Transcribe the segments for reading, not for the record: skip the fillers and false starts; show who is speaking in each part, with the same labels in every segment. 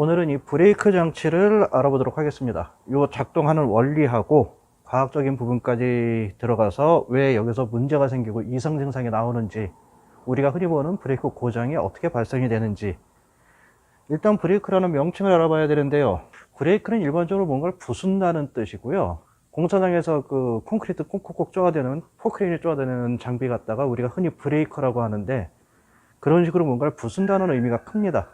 Speaker 1: 오늘은 이 브레이크 장치를 알아보도록 하겠습니다. 이 작동하는 원리하고 과학적인 부분까지 들어가서 왜 여기서 문제가 생기고 이상 증상이 나오는지, 우리가 흔히 보는 브레이크 고장이 어떻게 발생이 되는지. 일단 브레이크라는 명칭을 알아봐야 되는데요. 브레이크는 일반적으로 뭔가를 부순다는 뜻이고요. 공사장에서 그 콘크리트 콕콕콕 쪼아대는, 포크레인이 쪼아대는 장비 갖다가 우리가 흔히 브레이커라고 하는데, 그런 식으로 뭔가를 부순다는 의미가 큽니다.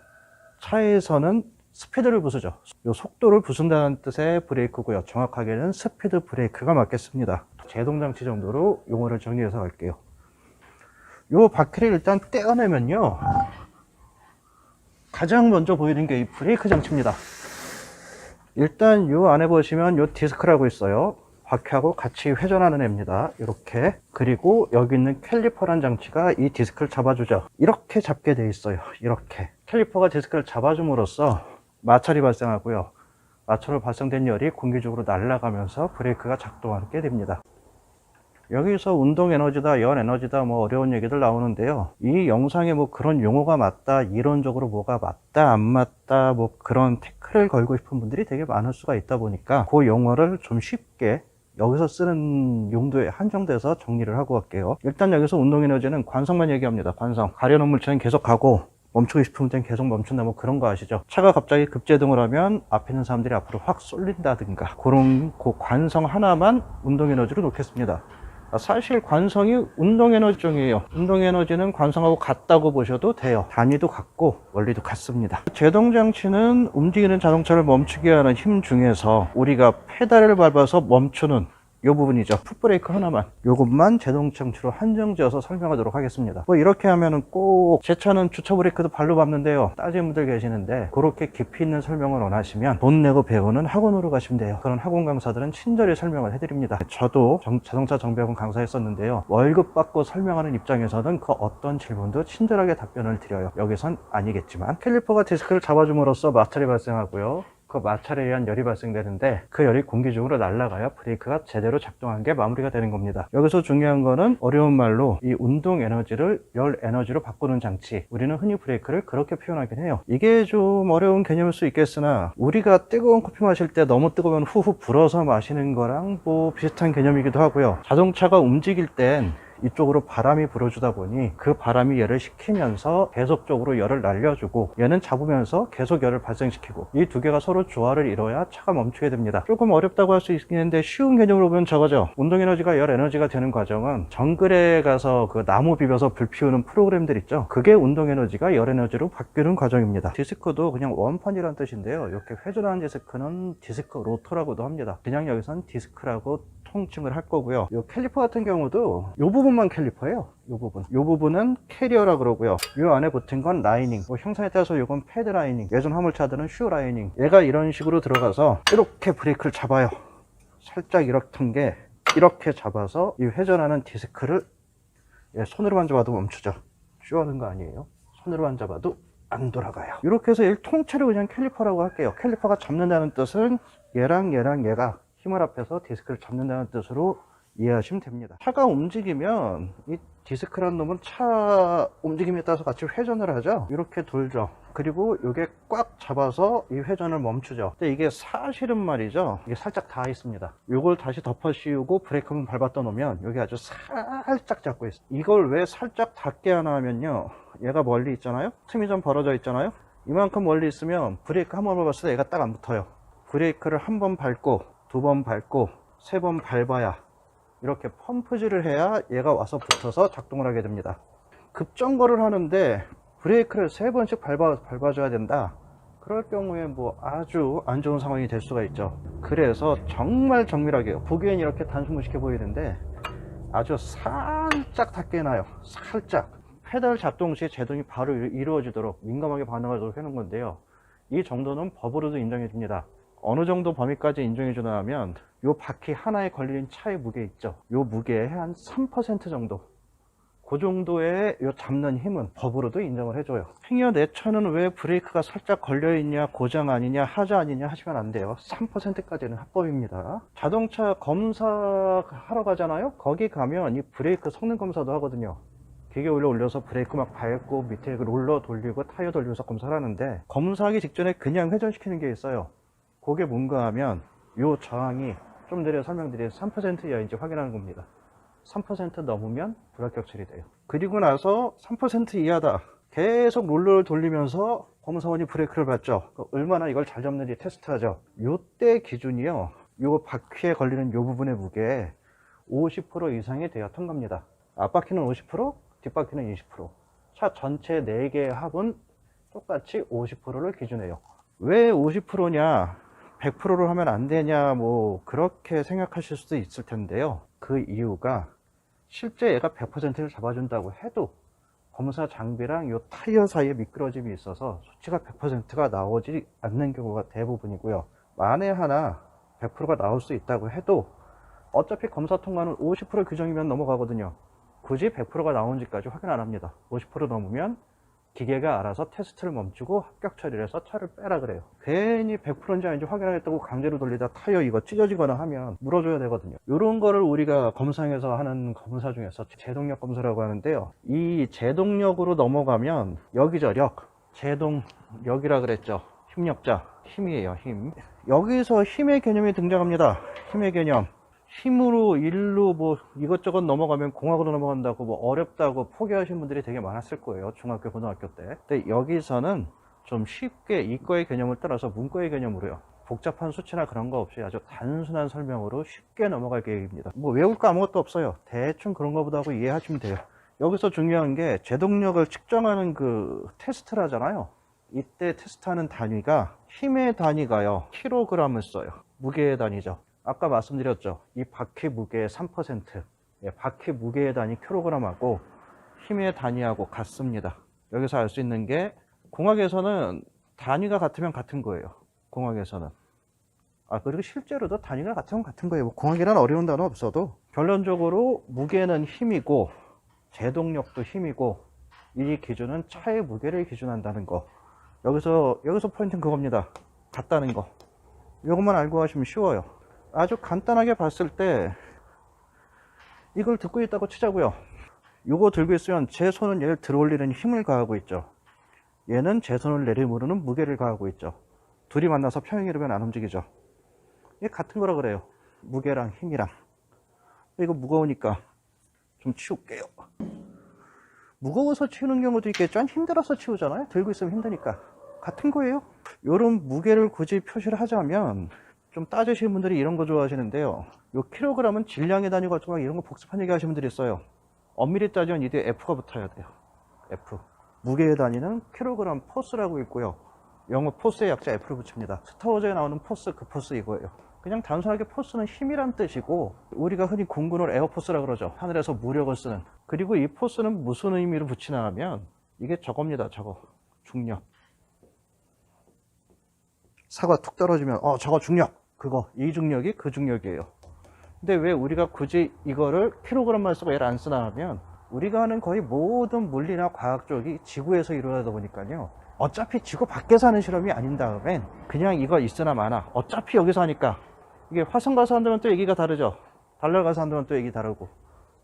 Speaker 1: 차에서는 스피드를 부수죠. 이 속도를 부순다는 뜻의 브레이크고요. 정확하게는 스피드 브레이크가 맞겠습니다. 제동장치 정도로 용어를 정리해서 갈게요. 이 바퀴를 일단 떼어내면요, 가장 먼저 보이는 게 이 브레이크 장치입니다. 일단 이 안에 보시면 이 디스크라고 있어요. 바퀴하고 같이 회전하는 애입니다. 이렇게. 그리고 여기 있는 캘리퍼란 장치가 이 디스크를 잡아주죠. 이렇게 잡게 돼 있어요. 이렇게. 캘리퍼가 디스크를 잡아줌으로써 마찰이 발생하고요. 마찰로 발생된 열이 공기중으로 날아가면서 브레이크가 작동하게 됩니다. 여기서 운동 에너지다, 열 에너지다, 뭐 어려운 얘기들 나오는데요. 이 영상에 뭐 그런 용어가 맞다, 이론적으로 뭐가 맞다, 안 맞다, 뭐 그런 태클을 걸고 싶은 분들이 되게 많을 수가 있다 보니까 그 용어를 좀 쉽게 여기서 쓰는 용도에 한정돼서 정리를 하고 갈게요. 일단 여기서 운동 에너지는 관성만 얘기합니다. 관성. 가려놓은 물체는 계속 가고 멈추고 싶으면 계속 멈춘다, 뭐 그런 거 아시죠? 차가 갑자기 급제동을 하면 앞에 있는 사람들이 앞으로 확 쏠린다든가, 그런 그 관성 하나만 운동 에너지로 놓겠습니다. 사실 관성이 운동 에너지종이에요. 운동 에너지는 관성하고 같다고 보셔도 돼요. 단위도 같고 원리도 같습니다. 제동 장치는 움직이는 자동차를 멈추게 하는 힘 중에서 우리가 페달을 밟아서 멈추는 이 부분이죠. 풋브레이크 하나만, 요것만 제동 장치로 한정지어서 설명하도록 하겠습니다. 뭐 이렇게 하면은 꼭 제 차는 주차 브레이크도 발로 밟는데요, 따지는 분들 계시는데, 그렇게 깊이 있는 설명을 원하시면 돈 내고 배우는 학원으로 가시면 돼요. 그런 학원 강사들은 친절히 설명을 해드립니다. 저도 자동차 정비학원 강사했었는데요, 월급 받고 설명하는 입장에서는 그 어떤 질문도 친절하게 답변을 드려요. 여기선 아니겠지만, 캘리퍼가 디스크를 잡아줌으로써 마찰이 발생하고요, 그 마찰에 의한 열이 발생되는데, 그 열이 공기 중으로 날아가야 브레이크가 제대로 작동한 게 마무리가 되는 겁니다. 여기서 중요한 거는 어려운 말로 이 운동 에너지를 열 에너지로 바꾸는 장치, 우리는 흔히 브레이크를 그렇게 표현하긴 해요. 이게 좀 어려운 개념일 수 있겠으나, 우리가 뜨거운 커피 마실 때 너무 뜨거우면 후후 불어서 마시는 거랑 뭐 비슷한 개념이기도 하고요. 자동차가 움직일 땐 이쪽으로 바람이 불어주다 보니 그 바람이 열을 식히면서 계속적으로 열을 날려주고, 얘는 잡으면서 계속 열을 발생시키고, 이 두 개가 서로 조화를 이뤄야 차가 멈추게 됩니다. 조금 어렵다고 할 수 있겠는데 쉬운 개념으로 보면 저거죠. 운동 에너지가 열 에너지가 되는 과정은, 정글에 가서 그 나무 비벼서 불 피우는 프로그램들 있죠. 그게 운동 에너지가 열 에너지로 바뀌는 과정입니다. 디스크도 그냥 원판이라는 뜻인데요, 이렇게 회전하는 디스크는 디스크 로터라고도 합니다. 그냥 여기선 디스크라고 통칭을 할 거고요. 이 캘리퍼 같은 경우도 이 부분만 캘리퍼예요. 이 부분은 캐리어라 그러고요. 이 안에 붙은 건 라이닝. 뭐 형상에 따라서 이건 패드 라이닝, 예전 화물차들은 슈 라이닝. 얘가 이런 식으로 들어가서 이렇게 브레이크를 잡아요. 살짝 이렇던 게 이렇게 잡아서 이 회전하는 디스크를 손으로 만져봐도 멈추죠. 슈 하는 거 아니에요. 손으로 만져봐도 안 돌아가요. 이렇게 해서 얘를 통째로 그냥 캘리퍼라고 할게요. 캘리퍼가 잡는다는 뜻은 얘랑 얘가 힘을 합해서 디스크를 잡는다는 뜻으로 이해하시면 됩니다. 차가 움직이면 이 디스크라는 놈은 차 움직임에 따라서 같이 회전을 하죠. 이렇게 돌죠. 그리고 이게 꽉 잡아서 이 회전을 멈추죠. 근데 이게 사실은 말이죠, 이게 살짝 닿아 있습니다. 이걸 다시 덮어 씌우고 브레이크만 밟았다 놓으면 여기 아주 살짝 잡고 있어요. 이걸 왜 살짝 닿게 하나 하면요, 얘가 멀리 있잖아요. 틈이 좀 벌어져 있잖아요. 이만큼 멀리 있으면 브레이크 한 번 밟았을 때 얘가 딱 안 붙어요. 브레이크를 한 번 밟고 두 번 밟고 세 번 밟아야, 이렇게 펌프질을 해야 얘가 와서 붙어서 작동을 하게 됩니다. 급정거를 하는데 브레이크를 세 번씩 밟아줘야 된다. 그럴 경우에 뭐 아주 안 좋은 상황이 될 수가 있죠. 그래서 정말 정밀하게, 보기엔 이렇게 단순무식해 보이는데 아주 살짝 닿게 해놔요. 살짝. 페달 작동 시 제동이 바로 이루어지도록 민감하게 반응하도록 해놓은 건데요, 이 정도는 법으로도 인정해 줍니다. 어느 정도 범위까지 인정해 주나 하면, 요 바퀴 하나에 걸린 차의 무게 있죠, 요 무게의 한 3% 정도, 그 정도의 요 잡는 힘은 법으로도 인정을 해줘요. 행여 내 차는 왜 브레이크가 살짝 걸려있냐, 고장 아니냐, 하자 아니냐 하시면 안 돼요. 3%까지는 합법입니다. 자동차 검사하러 가잖아요. 거기 가면 이 브레이크 성능 검사도 하거든요. 기계 올려서 브레이크 막 밟고 밑에 그 롤러 돌리고 타이어 돌리면서 검사를 하는데, 검사하기 직전에 그냥 회전시키는 게 있어요. 그게 뭔가 하면 요 저항이 좀 전에 설명드린 3% 이하인지 확인하는 겁니다. 3% 넘으면 불합격 처리돼요. 그리고 나서 3% 이하다, 계속 롤러를 돌리면서 검사원이 브레이크를 밟죠. 얼마나 이걸 잘 잡는지 테스트하죠. 요때 기준이요, 요 바퀴에 걸리는 요 부분의 무게에 50% 이상이 돼야 통과합니다. 앞바퀴는 50%, 뒷바퀴는 20%. 차 전체 4개의 합은 똑같이 50%를 기준해요. 왜 50%냐, 100%를 하면 안 되냐, 뭐 그렇게 생각하실 수도 있을 텐데요. 그 이유가, 실제 얘가 100%를 잡아준다고 해도 검사 장비랑 요 타이어 사이에 미끄러짐이 있어서 수치가 100%가 나오지 않는 경우가 대부분이고요. 만에 하나 100%가 나올 수 있다고 해도 어차피 검사 통과는 50% 규정이면 넘어가거든요. 굳이 100%가 나오는지까지 확인 안 합니다. 50% 넘으면 기계가 알아서 테스트를 멈추고 합격 처리를 해서 차를 빼라 그래요. 괜히 100%인지 아닌지 확인하겠다고 강제로 돌리다 타이어 이거 찢어지거나 하면 물어줘야 되거든요. 이런 거를 우리가 검사에서 하는 검사 중에서 제동력 검사라고 하는데요. 이 제동력으로 넘어가면 여기저력, 제동력이라 그랬죠. 힘력자, 힘이에요, 힘. 여기서 힘의 개념이 등장합니다. 힘의 개념. 힘으로 일로 뭐 이것저것 넘어가면 공학으로 넘어간다고 뭐 어렵다고 포기하신 분들이 되게 많았을 거예요. 중학교, 고등학교 때. 근데 여기서는 좀 쉽게 이과의 개념을 따라서 문과의 개념으로요. 복잡한 수치나 그런 거 없이 아주 단순한 설명으로 쉽게 넘어갈 계획입니다. 뭐 외울 거 아무것도 없어요. 대충 그런 거보다 하고 이해하시면 돼요. 여기서 중요한 게 제동력을 측정하는 그 테스트라잖아요. 이때 테스트하는 단위가, 힘의 단위가요, 킬로그램을 써요. 무게의 단위죠. 아까 말씀드렸죠. 이 바퀴 무게의 3%, 바퀴 무게의 단위 킬로그램하고 힘의 단위하고 같습니다. 여기서 알 수 있는 게, 공학에서는 단위가 같으면 같은 거예요. 공학에서는. 그리고 실제로도 단위가 같으면 같은 거예요. 뭐 공학이란 어려운 단어 없어도. 결론적으로 무게는 힘이고 제동력도 힘이고, 이 기준은 차의 무게를 기준한다는 거. 여기서 포인트는 그겁니다. 같다는 거. 이것만 알고 하시면 쉬워요. 아주 간단하게 봤을 때 이걸 듣고 있다고 치자고요. 이거 들고 있으면 제 손은 얘를 들어 올리는 힘을 가하고 있죠. 얘는 제 손을 내리무르는 무게를 가하고 있죠. 둘이 만나서 평행 이루면 안 움직이죠. 이게 같은 거라 그래요. 무게랑 힘이랑. 이거 무거우니까 좀 치울게요. 무거워서 치우는 경우도 있겠죠. 힘들어서 치우잖아요. 들고 있으면 힘드니까. 같은 거예요. 이런 무게를 굳이 표시를 하자면, 좀 따지시는 분들이 이런 거 좋아하시는데요. 요 킬로그램은 질량의 단위가 좀 이런 거 복잡한 얘기 하시는 분들이 있어요. 엄밀히 따지면 이 뒤에 F가 붙어야 돼요. F. 무게의 단위는 킬로그램 포스라고 있고요. 영어 포스의 약자 F를 붙입니다. 스타워즈에 나오는 포스, 그 포스 이거예요. 그냥 단순하게 포스는 힘이란 뜻이고, 우리가 흔히 공군을 에어포스라고 그러죠. 하늘에서 무력을 쓰는. 그리고 이 포스는 무슨 의미로 붙이나 하면 이게 저겁니다. 저거. 중력. 사과 툭 떨어지면 저거 중력. 그거, 이 중력이 그 중력이에요. 근데 왜 우리가 굳이 이거를 킬로그램만 쓰고 얘를 안 쓰나 하면, 우리가 하는 거의 모든 물리나 과학 쪽이 지구에서 이루어지다 보니까요. 어차피 지구 밖에서 하는 실험이 아닌 다음엔 그냥 이거 있으나 마나 어차피 여기서 하니까. 이게 화성 가서 한다면 또 얘기가 다르죠. 달러 가서 한다면 또 얘기 다르고.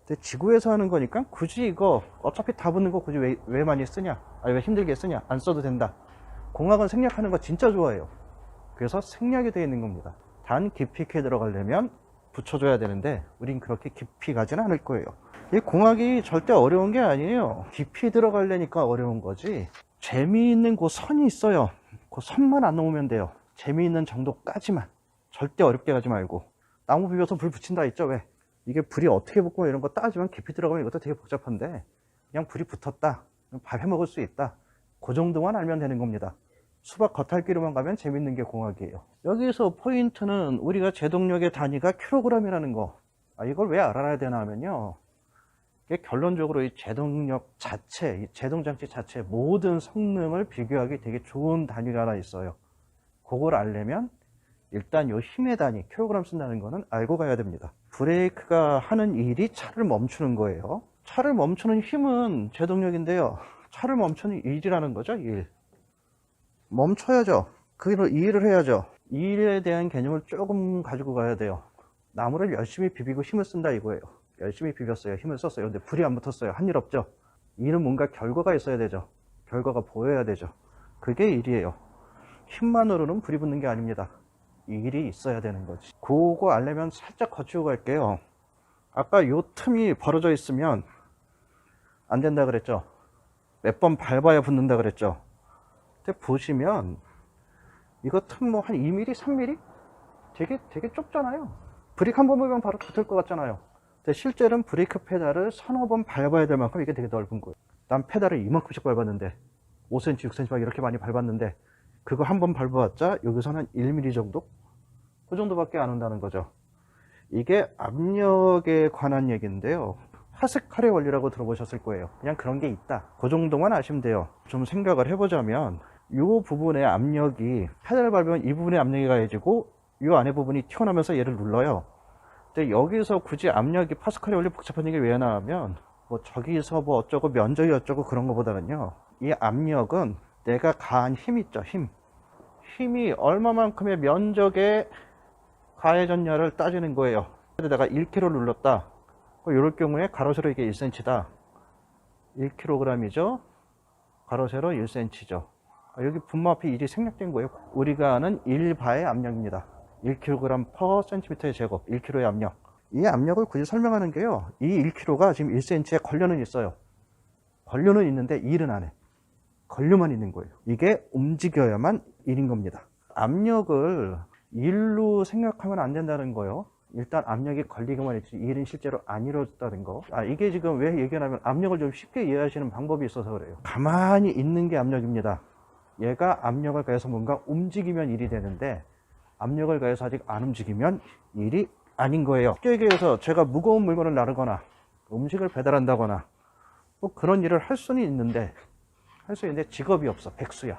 Speaker 1: 근데 지구에서 하는 거니까 굳이 이거 어차피 다 붙는 거 굳이 왜 많이 쓰냐, 왜 힘들게 쓰냐, 안 써도 된다. 공학은 생략하는 거 진짜 좋아해요. 그래서 생략이 되어 있는 겁니다. 단 깊이 있게 들어가려면 붙여줘야 되는데 우린 그렇게 깊이 가지는 않을 거예요. 이 공학이 절대 어려운 게 아니에요. 깊이 들어가려니까 어려운 거지. 재미있는 그 선이 있어요. 그 선만 안 넘으면 돼요. 재미있는 정도까지만. 절대 어렵게 가지 말고. 나무 비벼서 불 붙인다 했죠. 왜? 이게 불이 어떻게 붙고 이런 거 따지면 깊이 들어가면 이것도 되게 복잡한데, 그냥 불이 붙었다, 밥 해먹을 수 있다, 그 정도만 알면 되는 겁니다. 수박 겉핥기로만 가면 재밌는 게 공학이에요. 여기서 포인트는 우리가 제동력의 단위가 킬로그램이라는 거. 이걸 왜 알아야 되나 하면요, 이게 결론적으로 이 제동력 자체, 이 제동장치 자체 모든 성능을 비교하기 되게 좋은 단위가 하나 있어요. 그걸 알려면 일단 요 힘의 단위 킬로그램 쓴다는 거는 알고 가야 됩니다. 브레이크가 하는 일이 차를 멈추는 거예요. 차를 멈추는 힘은 제동력인데요, 차를 멈추는 일이라는 거죠. 일. 멈춰야죠. 그 일을 해야죠. 이 일에 대한 개념을 조금 가지고 가야 돼요. 나무를 열심히 비비고 힘을 쓴다 이거예요. 열심히 비볐어요. 힘을 썼어요. 근데 불이 안 붙었어요. 한 일 없죠. 일은 뭔가 결과가 있어야 되죠. 결과가 보여야 되죠. 그게 일이에요. 힘만으로는 불이 붙는 게 아닙니다. 일이 있어야 되는 거지. 그거 알려면 살짝 거치고 갈게요. 아까 요 틈이 벌어져 있으면 안 된다 그랬죠. 몇 번 밟아야 붙는다 그랬죠. 근데 보시면 이거 틈 뭐 한 2mm, 3mm? 되게 좁잖아요. 브레이크 한 번 밟으면 바로 붙을 것 같잖아요. 근데 실제로는 브레이크 페달을 서너 번 밟아야 될 만큼 이게 되게 넓은 거예요. 난 페달을 이만큼씩 밟았는데 5cm, 6cm 막 이렇게 많이 밟았는데 그거 한 번 밟아봤자 여기서는 1mm 정도? 그 정도밖에 안 온다는 거죠. 이게 압력에 관한 얘기인데요. 파스칼의 원리라고 들어보셨을 거예요. 그냥 그런 게 있다. 그 정도만 아시면 돼요. 좀 생각을 해보자면 이 부분의 압력이 페달을 밟으면 이 부분의 압력이 가해지고 이 안에 부분이 튀어나오면서 얘를 눌러요. 근데 여기서 굳이 압력이 파스칼의 원리 복잡한 얘기 왜 나오면 뭐 저기서 뭐 어쩌고 면적이 어쩌고 그런 거보다는요. 이 압력은 내가 가한 힘 있죠. 힘이 얼마만큼의 면적에 가해졌냐를 따지는 거예요. 내가 1kg를 눌렀다. 이럴 경우에 가로 세로 이게 1cm다. 1kg이죠. 가로 세로 1cm죠. 여기 분모앞에 1이 생략된 거예요. 우리가 아는 1바의 압력입니다. 1kg/cm의 제곱, 1kg의 압력. 이 압력을 굳이 설명하는 게요. 이 1kg가 지금 1cm에 걸려는 있어요. 걸려는 있는데 일은 안 해. 걸려만 있는 거예요. 이게 움직여야만 일인 겁니다. 압력을 일로 생각하면 안 된다는 거예요. 일단 압력이 걸리기만 했지 일은 실제로 안 이루어졌다는 거. 이게 지금 왜 얘기하냐면 압력을 좀 쉽게 이해하시는 방법이 있어서 그래요. 가만히 있는 게 압력입니다. 얘가 압력을 가해서 뭔가 움직이면 일이 되는데 압력을 가해서 아직 안 움직이면 일이 아닌 거예요. 쉽게 얘기해서 제가 무거운 물건을 나르거나 음식을 배달한다거나 뭐 그런 일을 할 수는 있는데 직업이 없어. 백수야.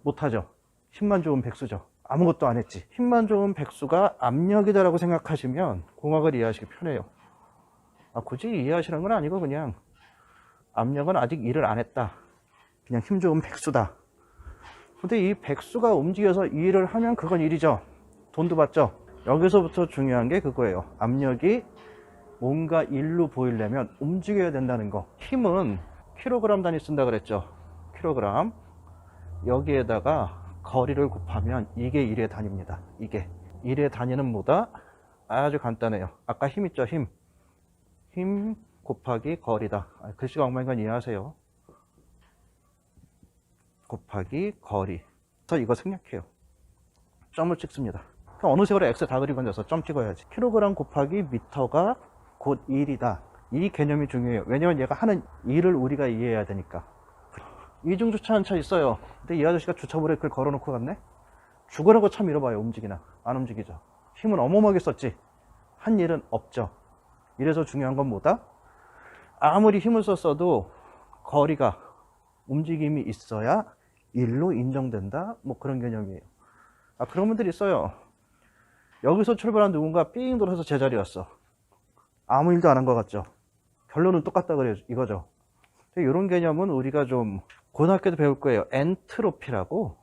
Speaker 1: 못하죠. 힘만 좋은 백수죠. 아무것도 안 했지. 힘만 좋은 백수가 압력이다라고 생각하시면 공학을 이해하시기 편해요. 굳이 이해하시는 건 아니고 그냥 압력은 아직 일을 안 했다. 그냥 힘 좋은 백수다. 근데 이 백수가 움직여서 일을 하면 그건 일이죠. 돈도 받죠. 여기서부터 중요한 게 그거예요. 압력이 뭔가 일로 보이려면 움직여야 된다는 거. 힘은 킬로그램 단위 쓴다 그랬죠. 킬로그램. 여기에다가 거리를 곱하면 이게 1의 단위입니다. 이게 1의 단위는 뭐다? 아주 간단해요. 아까 힘 있죠. 힘 곱하기 거리다. 글씨가 엉망인 건 이해하세요. 곱하기 거리. 그래서 이거 생략해요. 점을 찍습니다. 어느 세월에 X 다 그리고 앉아서 점 찍어야지. 킬로그램 곱하기 미터가 곧 1이다. 이 개념이 중요해요. 왜냐면 얘가 하는 일을 우리가 이해해야 되니까. 이중 주차한 차 있어요. 근데 이 아저씨가 주차 브레이크를 걸어놓고 갔네? 죽으라고 차 밀어봐요. 움직이나? 안 움직이죠. 힘은 어마어마하게 썼지. 한 일은 없죠. 이래서 중요한 건 뭐다? 아무리 힘을 썼어도 거리가 움직임이 있어야 일로 인정된다. 뭐 그런 개념이에요. 그런 분들이 있어요. 여기서 출발한 누군가 삥 돌아서 제자리 왔어. 아무 일도 안 한 것 같죠. 결론은 똑같다 그래요. 이거죠. 이런 개념은 우리가 좀 고등학교도 배울 거예요. 엔트로피라고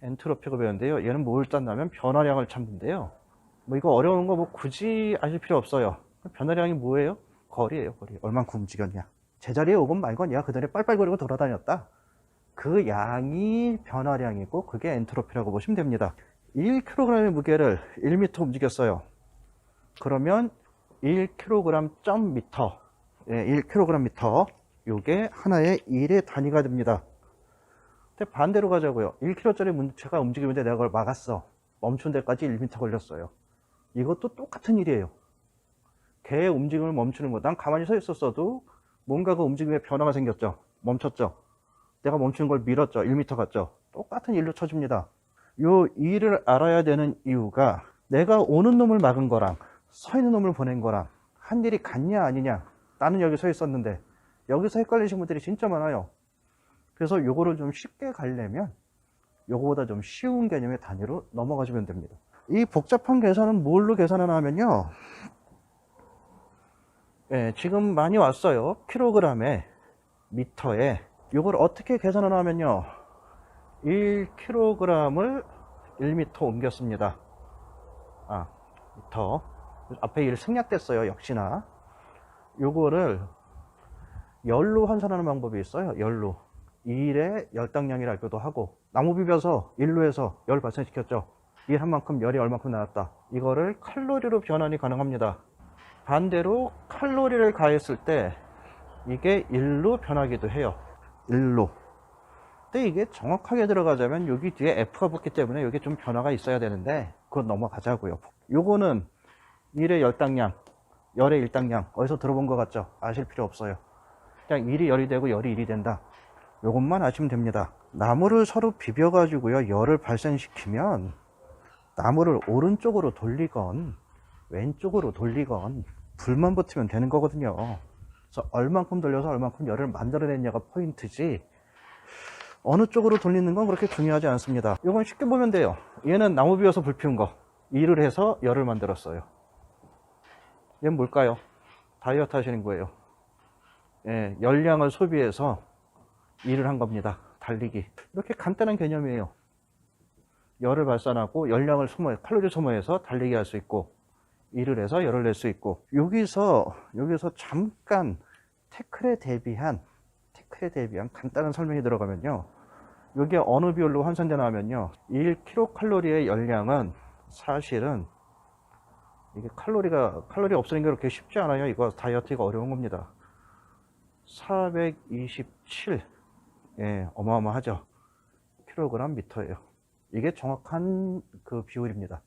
Speaker 1: 배웠는데요. 얘는 뭘 딴다면 변화량을 찾는데요. 뭐 이거 어려운 거 뭐 굳이 아실 필요 없어요. 변화량이 뭐예요? 거리예요. 거리. 얼만큼 움직였냐. 제자리에 오건 말건 얘가 그전에 빨빨거리고 돌아다녔다. 그 양이 변화량이고 그게 엔트로피라고 보시면 됩니다. 1kg의 무게를 1m 움직였어요. 그러면 1kg/m. 1kg/m. 요게 하나의 1의 단위가 됩니다. 근데 반대로 가자고요. 1kg짜리 물체가 움직이는데 내가 그걸 막았어. 멈춘 데까지 1m 걸렸어요. 이것도 똑같은 일이에요. 개의 움직임을 멈추는 거. 난 가만히 서 있었어도 뭔가 그 움직임에 변화가 생겼죠. 멈췄죠. 내가 멈추는 걸 밀었죠. 1m 갔죠. 똑같은 일로 쳐줍니다. 요 일을 알아야 되는 이유가 내가 오는 놈을 막은 거랑 서 있는 놈을 보낸 거랑 한 일이 같냐 아니냐. 나는 여기 서 있었는데 여기서 헷갈리신 분들이 진짜 많아요. 그래서 요거를 좀 쉽게 가려면 요거보다 좀 쉬운 개념의 단위로 넘어가시면 됩니다. 이 복잡한 계산은 뭘로 계산하나 하면요. 지금 많이 왔어요. 킬로그램에 미터에. 요걸 어떻게 계산하나 하면요. 1kg을 1m 옮겼습니다. 미터. 앞에 1 생략됐어요. 역시나. 요거를 열로 환산하는 방법이 있어요. 열로. 2일에 열당량이라고도 하고, 나무 비벼서 1로 해서 열 발생시켰죠. 일 한 만큼 열이 얼만큼 나왔다. 이거를 칼로리로 변환이 가능합니다. 반대로 칼로리를 가했을 때 이게 1로 변하기도 해요. 1로. 근데 이게 정확하게 들어가자면 여기 뒤에 F가 붙기 때문에 여기 좀 변화가 있어야 되는데 그건 넘어가자고요. 요거는 1의 열당량, 열의 일당량 어디서 들어본 것 같죠? 아실 필요 없어요. 그냥 1이 열이 되고 열이 1이 된다. 요것만 아시면 됩니다. 나무를 서로 비벼 가지고요 열을 발생시키면 나무를 오른쪽으로 돌리건 왼쪽으로 돌리건 불만 붙으면 되는 거거든요. 그래서 얼만큼 돌려서 얼만큼 열을 만들어냈냐가 포인트지, 어느 쪽으로 돌리는 건 그렇게 중요하지 않습니다. 이건 쉽게 보면 돼요. 얘는 나무 비워서 불 피운 거, 일을 해서 열을 만들었어요. 얘는 뭘까요? 다이어트 하시는 거예요. 예, 열량을 소비해서 일을 한 겁니다. 달리기. 이렇게 간단한 개념이에요. 열을 발산하고 열량을 칼로리 소모해서 달리기 할 수 있고, 일을 해서 열을 낼 수 있고, 여기서 잠깐 태클에 대비한 간단한 설명이 들어가면요. 여기에 어느 비율로 환산되나 하면요. 1kcal의 열량은 사실은 이게 칼로리 없애는 게 그렇게 쉽지 않아요. 이거 다이어트가 어려운 겁니다. 427. 예, 어마어마하죠. 킬로그램 미터예요. 이게 정확한 그 비율입니다.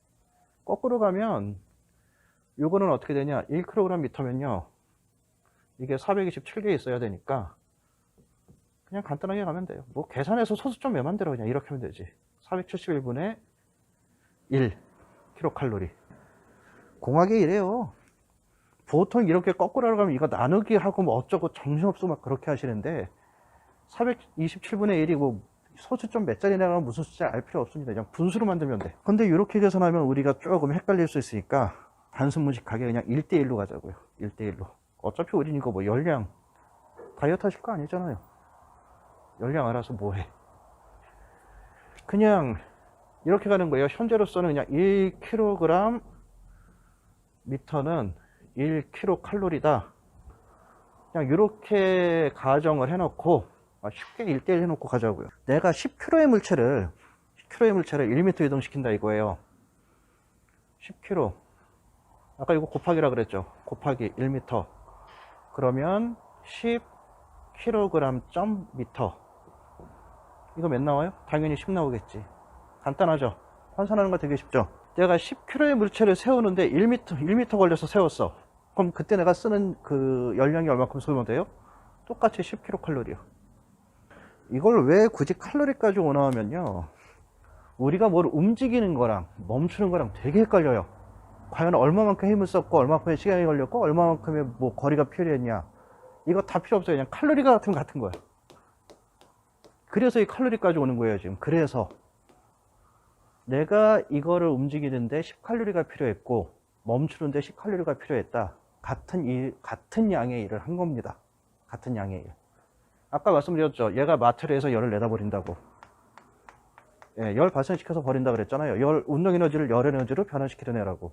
Speaker 1: 거꾸로 가면 요거는 어떻게 되냐, 1kg 미터면요 이게 427개 있어야 되니까 그냥 간단하게 가면 돼요. 뭐 계산해서 소수점 왜 만들어, 그냥 이렇게 하면 되지. 471분의 1 킬로칼로리. 공학이 이래요. 보통 이렇게 거꾸로 하려면 이거 나누기 하고 뭐 어쩌고 정신없어 막 그렇게 하시는데, 427분의 1이 뭐 소수점 몇 자리 나가면 무슨 숫자 알 필요 없습니다. 그냥 분수로 만들면 돼. 근데 이렇게 계산하면 우리가 조금 헷갈릴 수 있으니까 단순무식하게 그냥 1대1로 가자고요. 1대1로. 어차피 우린 이거 뭐 열량 다이어트 하실 거 아니잖아요. 열량 알아서 뭐해. 그냥 이렇게 가는 거예요. 현재로서는 그냥 1kg 미터는 1kcal다. 그냥 이렇게 가정을 해놓고 쉽게 1대1 해놓고 가자고요. 내가 10kg의 물체를 1m 이동시킨다 이거예요. 10kg. 아까 이거 곱하기라 그랬죠. 곱하기 1m. 그러면 10kg/m. 이거 몇 나와요? 당연히 10 나오겠지. 간단하죠? 환산하는 거 되게 쉽죠? 내가 10kg의 물체를 세우는데 1m 걸려서 세웠어. 그럼 그때 내가 쓰는 그 열량이 얼마큼 쏘면 돼요? 똑같이 10kcal요. 이걸 왜 굳이 칼로리까지 원하면요, 우리가 뭘 움직이는 거랑 멈추는 거랑 되게 헷갈려요. 과연 얼마만큼 힘을 썼고 얼마만큼의 시간이 걸렸고 얼마만큼의 뭐 거리가 필요했냐, 이거 다 필요 없어요. 그냥 칼로리가 같으면 같은 거예요. 그래서 이 칼로리까지 오는 거예요 지금. 그래서 내가 이거를 움직이는데 10칼로리가 필요했고 멈추는데 10칼로리가 필요했다. 같은 양의 일을 한 겁니다. 같은 양의 일. 아까 말씀드렸죠. 얘가 마트를 해서 열을 내다 버린다고. 예, 열 발생시켜서 버린다 그랬잖아요. 운동 에너지를 열 에너지로 변환시키려내라고.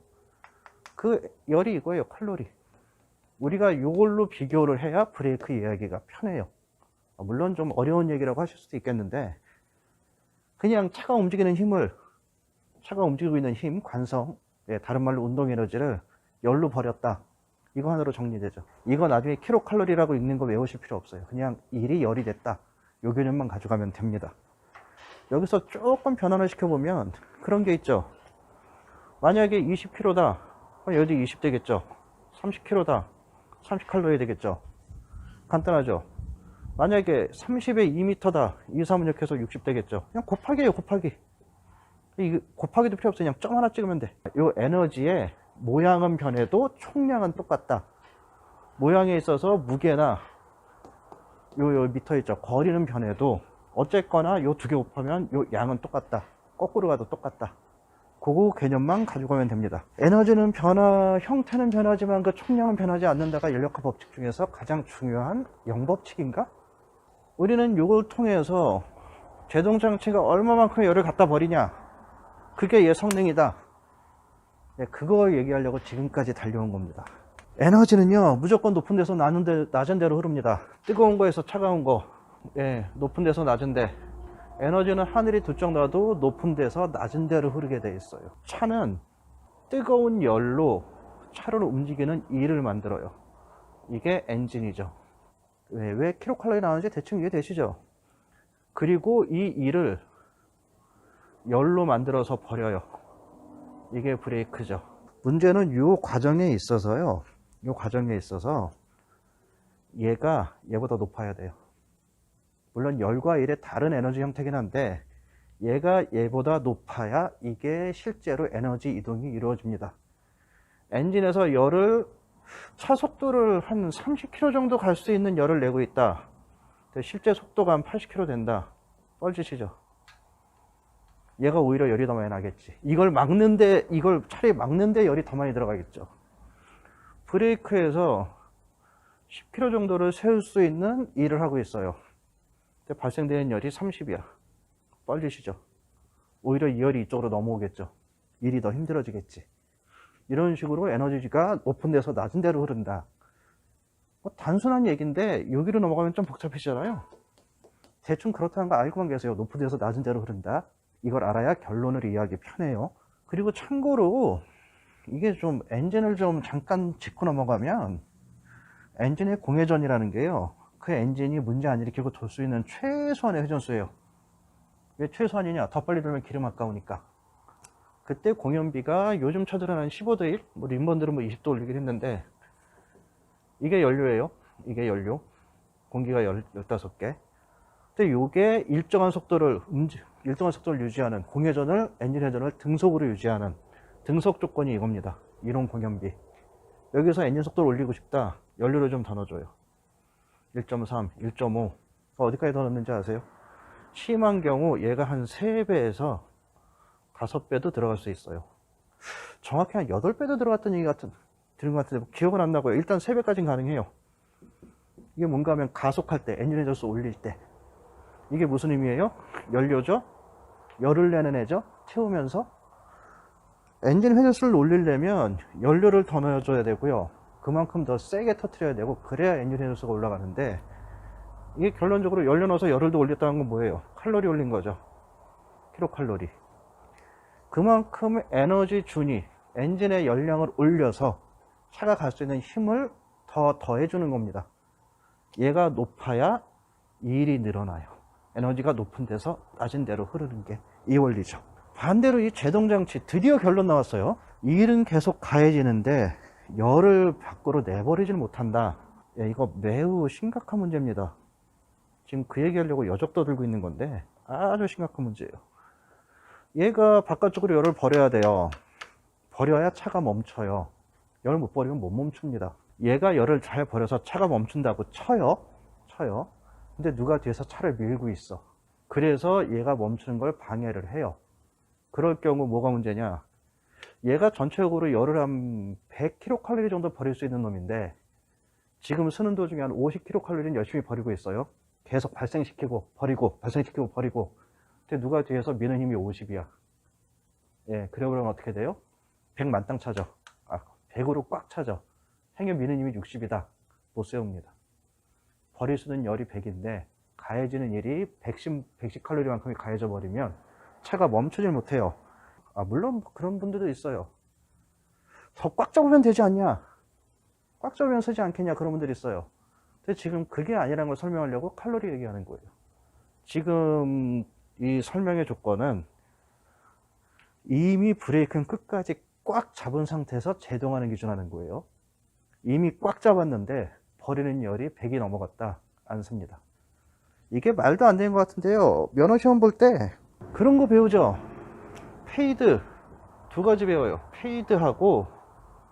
Speaker 1: 그 열이 이거예요. 칼로리. 우리가 이걸로 비교를 해야 브레이크 이야기가 편해요. 물론 좀 어려운 얘기라고 하실 수도 있겠는데, 그냥 차가 움직이고 있는 힘, 관성, 예, 다른 말로 운동 에너지를 열로 버렸다. 이거 하나로 정리되죠. 이거 나중에 킬로칼로리라고 읽는 거 외우실 필요 없어요. 그냥 일이 열이 됐다. 요 개념만 가져가면 됩니다. 여기서 조금 변환을 시켜보면 그런 게 있죠. 만약에 20kg다. 그럼 여기 20 되겠죠. 30kg다. 30칼로리 되겠죠. 간단하죠. 만약에 30에 2m다. 2, 3은 이렇게 해서 60 되겠죠. 그냥 곱하기예요, 곱하기. 곱하기도 필요 없어요. 그냥 점 하나 찍으면 돼. 이 에너지의 모양은 변해도 총량은 똑같다. 모양에 있어서 무게나 요 미터 있죠. 거리는 변해도 어쨌거나 요 두 개 곱하면 요 양은 똑같다. 거꾸로 가도 똑같다. 그거 개념만 가지고 가면 됩니다. 에너지는 형태는 변하지만 그 총량은 변하지 않는다가 연력학 법칙 중에서 가장 중요한 영법칙인가? 우리는 이걸 통해서 제동장치가 얼마만큼 열을 갖다 버리냐, 그게 얘 성능이다. 네, 그거 얘기하려고 지금까지 달려온 겁니다. 에너지는요 무조건 높은 데서 낮은 데로 흐릅니다. 뜨거운 거에서 차가운 거, 높은 데서 낮은 데. 에너지는 하늘이 두 쪽 나도 높은 데서 낮은 데로 흐르게 돼 있어요. 차는 뜨거운 열로 차를 움직이는 일을 만들어요. 이게 엔진이죠. 왜 킬로칼로리 나오는지 대충 이해되시죠? 그리고 이 일을 열로 만들어서 버려요. 이게 브레이크죠. 문제는 이 과정에 있어서요. 이 과정에 있어서 얘가 얘보다 높아야 돼요. 물론 열과 일의 다른 에너지 형태긴 한데 얘가 얘보다 높아야 이게 실제로 에너지 이동이 이루어집니다. 엔진에서 열을 차 속도를 한 30km 정도 갈 수 있는 열을 내고 있다. 실제 속도가 한 80km 된다. 뻘짓이죠. 얘가 오히려 열이 더 많이 나겠지. 이걸 차라리 막는데 열이 더 많이 들어가겠죠. 브레이크에서 10km 정도를 세울 수 있는 일을 하고 있어요. 근데 발생되는 열이 30이야. 뻘짓이죠. 오히려 이 열이 이쪽으로 넘어오겠죠. 일이 더 힘들어지겠지. 이런 식으로 에너지가 높은 데서 낮은 데로 흐른다. 뭐 단순한 얘기인데 여기로 넘어가면 좀 복잡해지잖아요. 대충 그렇다는 거 알고만 계세요. 높은 데서 낮은 데로 흐른다. 이걸 알아야 결론을 이해하기 편해요. 그리고 참고로 이게 좀 엔진을 좀 잠깐 짚고 넘어가면 엔진의 공회전이라는 게요. 그 엔진이 문제 안 일으키고 돌 수 있는 최소한의 회전수예요. 왜 최소한이냐? 더 빨리 돌면 기름 아까우니까. 그때 공연비가 요즘 차들은 한 15도 1, 뭐 림번들은 뭐 20도 올리긴 했는데 이게 연료예요. 이게 연료. 공기가 15개. 근데 요게 일정한 속도를 유지하는 공회전을, 엔진 회전을 등속으로 유지하는 등속 조건이 이겁니다. 이론 공연비. 여기서 엔진 속도를 올리고 싶다. 연료를 좀 더 넣어줘요. 1.3, 1.5. 어디까지 더 넣는지 아세요? 심한 경우 얘가 한 3배에서 5배도 들어갈 수 있어요. 정확히 한 8배도 들어갔던 얘기 들은 것 같은데 기억은 안 나고요. 일단 3배까지는 가능해요. 이게 뭔가 하면 가속할 때, 엔진 회전수 올릴 때. 이게 무슨 의미예요? 연료죠? 열을 내는 애죠? 태우면서. 엔진 회전수를 올리려면 연료를 더 넣어줘야 되고요. 그만큼 더 세게 터뜨려야 되고 그래야 엔진 회전수가 올라가는데 이게 결론적으로 연료 넣어서 열을 더 올렸다는 건 뭐예요? 칼로리 올린 거죠. 킬로칼로리. 그만큼 에너지 준위, 엔진의 연량을 올려서 차가 갈 수 있는 힘을 더 더해주는 겁니다. 얘가 높아야 일이 늘어나요. 에너지가 높은 데서 낮은 데로 흐르는 게 이 원리죠. 반대로 이 제동장치 드디어 결론 나왔어요. 일은 계속 가해지는데 열을 밖으로 내버리질 못한다. 이거 매우 심각한 문제입니다. 지금 그 얘기하려고 여적도 들고 있는 건데 아주 심각한 문제예요. 얘가 바깥쪽으로 열을 버려야 돼요. 버려야 차가 멈춰요. 열을 못 버리면 못 멈춥니다. 얘가 열을 잘 버려서 차가 멈춘다고 쳐요. 근데 누가 뒤에서 차를 밀고 있어. 그래서 얘가 멈추는 걸 방해를 해요. 그럴 경우 뭐가 문제냐? 얘가 전체적으로 열을 한 100kcal 정도 버릴 수 있는 놈인데 지금 쓰는 도중에 한 50kcal는 열심히 버리고 있어요. 계속 발생시키고 버리고 발생시키고 버리고. 근데 누가 뒤에서 미는 힘이 50이야. 그러면 어떻게 돼요? 100 만땅 차죠. 100으로 꽉 차죠. 행여 미는 힘이 60이다. 못 세웁니다. 버릴 수 있는 열이 100인데 가해지는 일이 110칼로리만큼이 가해져 버리면 차가 멈추질 못해요. 물론 그런 분들도 있어요. 더 꽉 잡으면 되지 않냐? 꽉 잡으면 쓰지 않겠냐? 그런 분들이 있어요. 근데 지금 그게 아니라는 걸 설명하려고 칼로리 얘기하는 거예요. 지금 이 설명의 조건은 이미 브레이크는 끝까지 꽉 잡은 상태에서 제동하는 기준하는 거예요. 이미 꽉 잡았는데 버리는 열이 100이 넘어갔다. 안 씁니다. 이게 말도 안 되는 것 같은데요. 면허 시험 볼 때 그런 거 배우죠. 페이드 두 가지 배워요. 페이드하고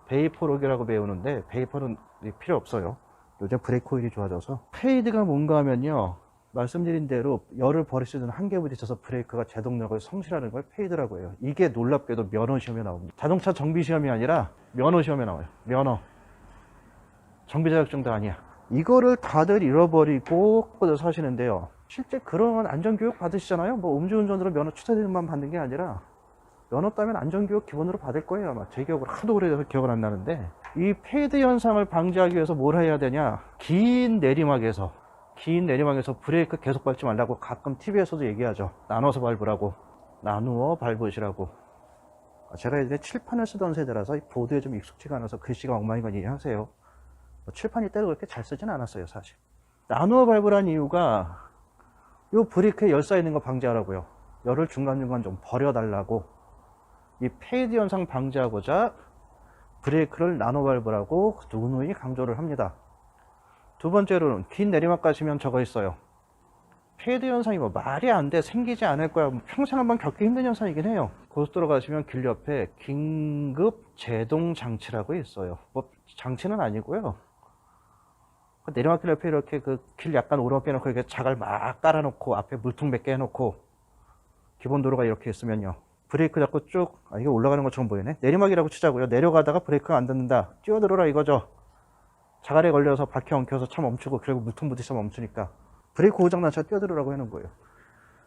Speaker 1: 베이퍼록이라고 배우는데 베이퍼는 필요 없어요. 요즘 브레이크 오일이 좋아져서. 페이드가 뭔가 하면요, 말씀드린 대로 열을 버릴 수 있는 한계에 부딪혀서 브레이크가 제동력을 성실하는 걸 페이드라고 해요. 이게 놀랍게도 면허 시험에 나옵니다. 자동차 정비 시험이 아니라 면허 시험에 나와요. 면허. 정비 자격증도 아니야. 이거를 다들 잃어버리고 사시는데요. 실제 그런 안전교육 받으시잖아요. 뭐 음주운전으로 면허 취소되는 만 받는 게 아니라 면허 따면 안전교육 기본으로 받을 거예요. 아마 제 기억으로 하도 오래돼서 기억은 안 나는데, 이 패드 현상을 방지하기 위해서 뭘 해야 되냐, 긴 내리막에서 브레이크 계속 밟지 말라고 가끔 TV에서도 얘기하죠. 나눠서 밟으라고, 나누어 밟으시라고. 제가 예전에 칠판을 쓰던 세대라서 이 보드에 좀 익숙지가 않아서 글씨가 엉망이건 이해하세요. 칠판이 때도 그렇게 잘 쓰진 않았어요, 사실. 나누어 밟으란 이유가 이 브레이크에 열 쌓이는 거 방지하라고요. 열을 중간중간 좀 버려달라고. 이 페이드 현상 방지하고자 브레이크를 나눠 밟으라고 누누이 강조를 합니다. 두 번째로는 긴 내리막 가시면 저거 있어요. 페이드 현상이 뭐 말이 안 돼, 생기지 않을 거야, 평생 한번 겪기 힘든 현상이긴 해요. 고속도로 가시면 길 옆에 긴급 제동 장치라고 있어요. 뭐 장치는 아니고요, 내리막길 옆에 이렇게 그 길 약간 오르막게 해놓고 이렇게 자갈 막 깔아놓고 앞에 물통 몇 개 해놓고, 기본 도로가 이렇게 있으면요, 브레이크 잡고 쭉, 이게 올라가는 것처럼 보이네. 내리막이라고 치자고요. 내려가다가 브레이크가 안 닿는다, 뛰어들어라 이거죠. 자갈에 걸려서 바퀴 엉켜서 차 멈추고, 그리고 물통 부딪혀 멈추니까 브레이크 고장난 차 뛰어들으라고 해놓은 거예요.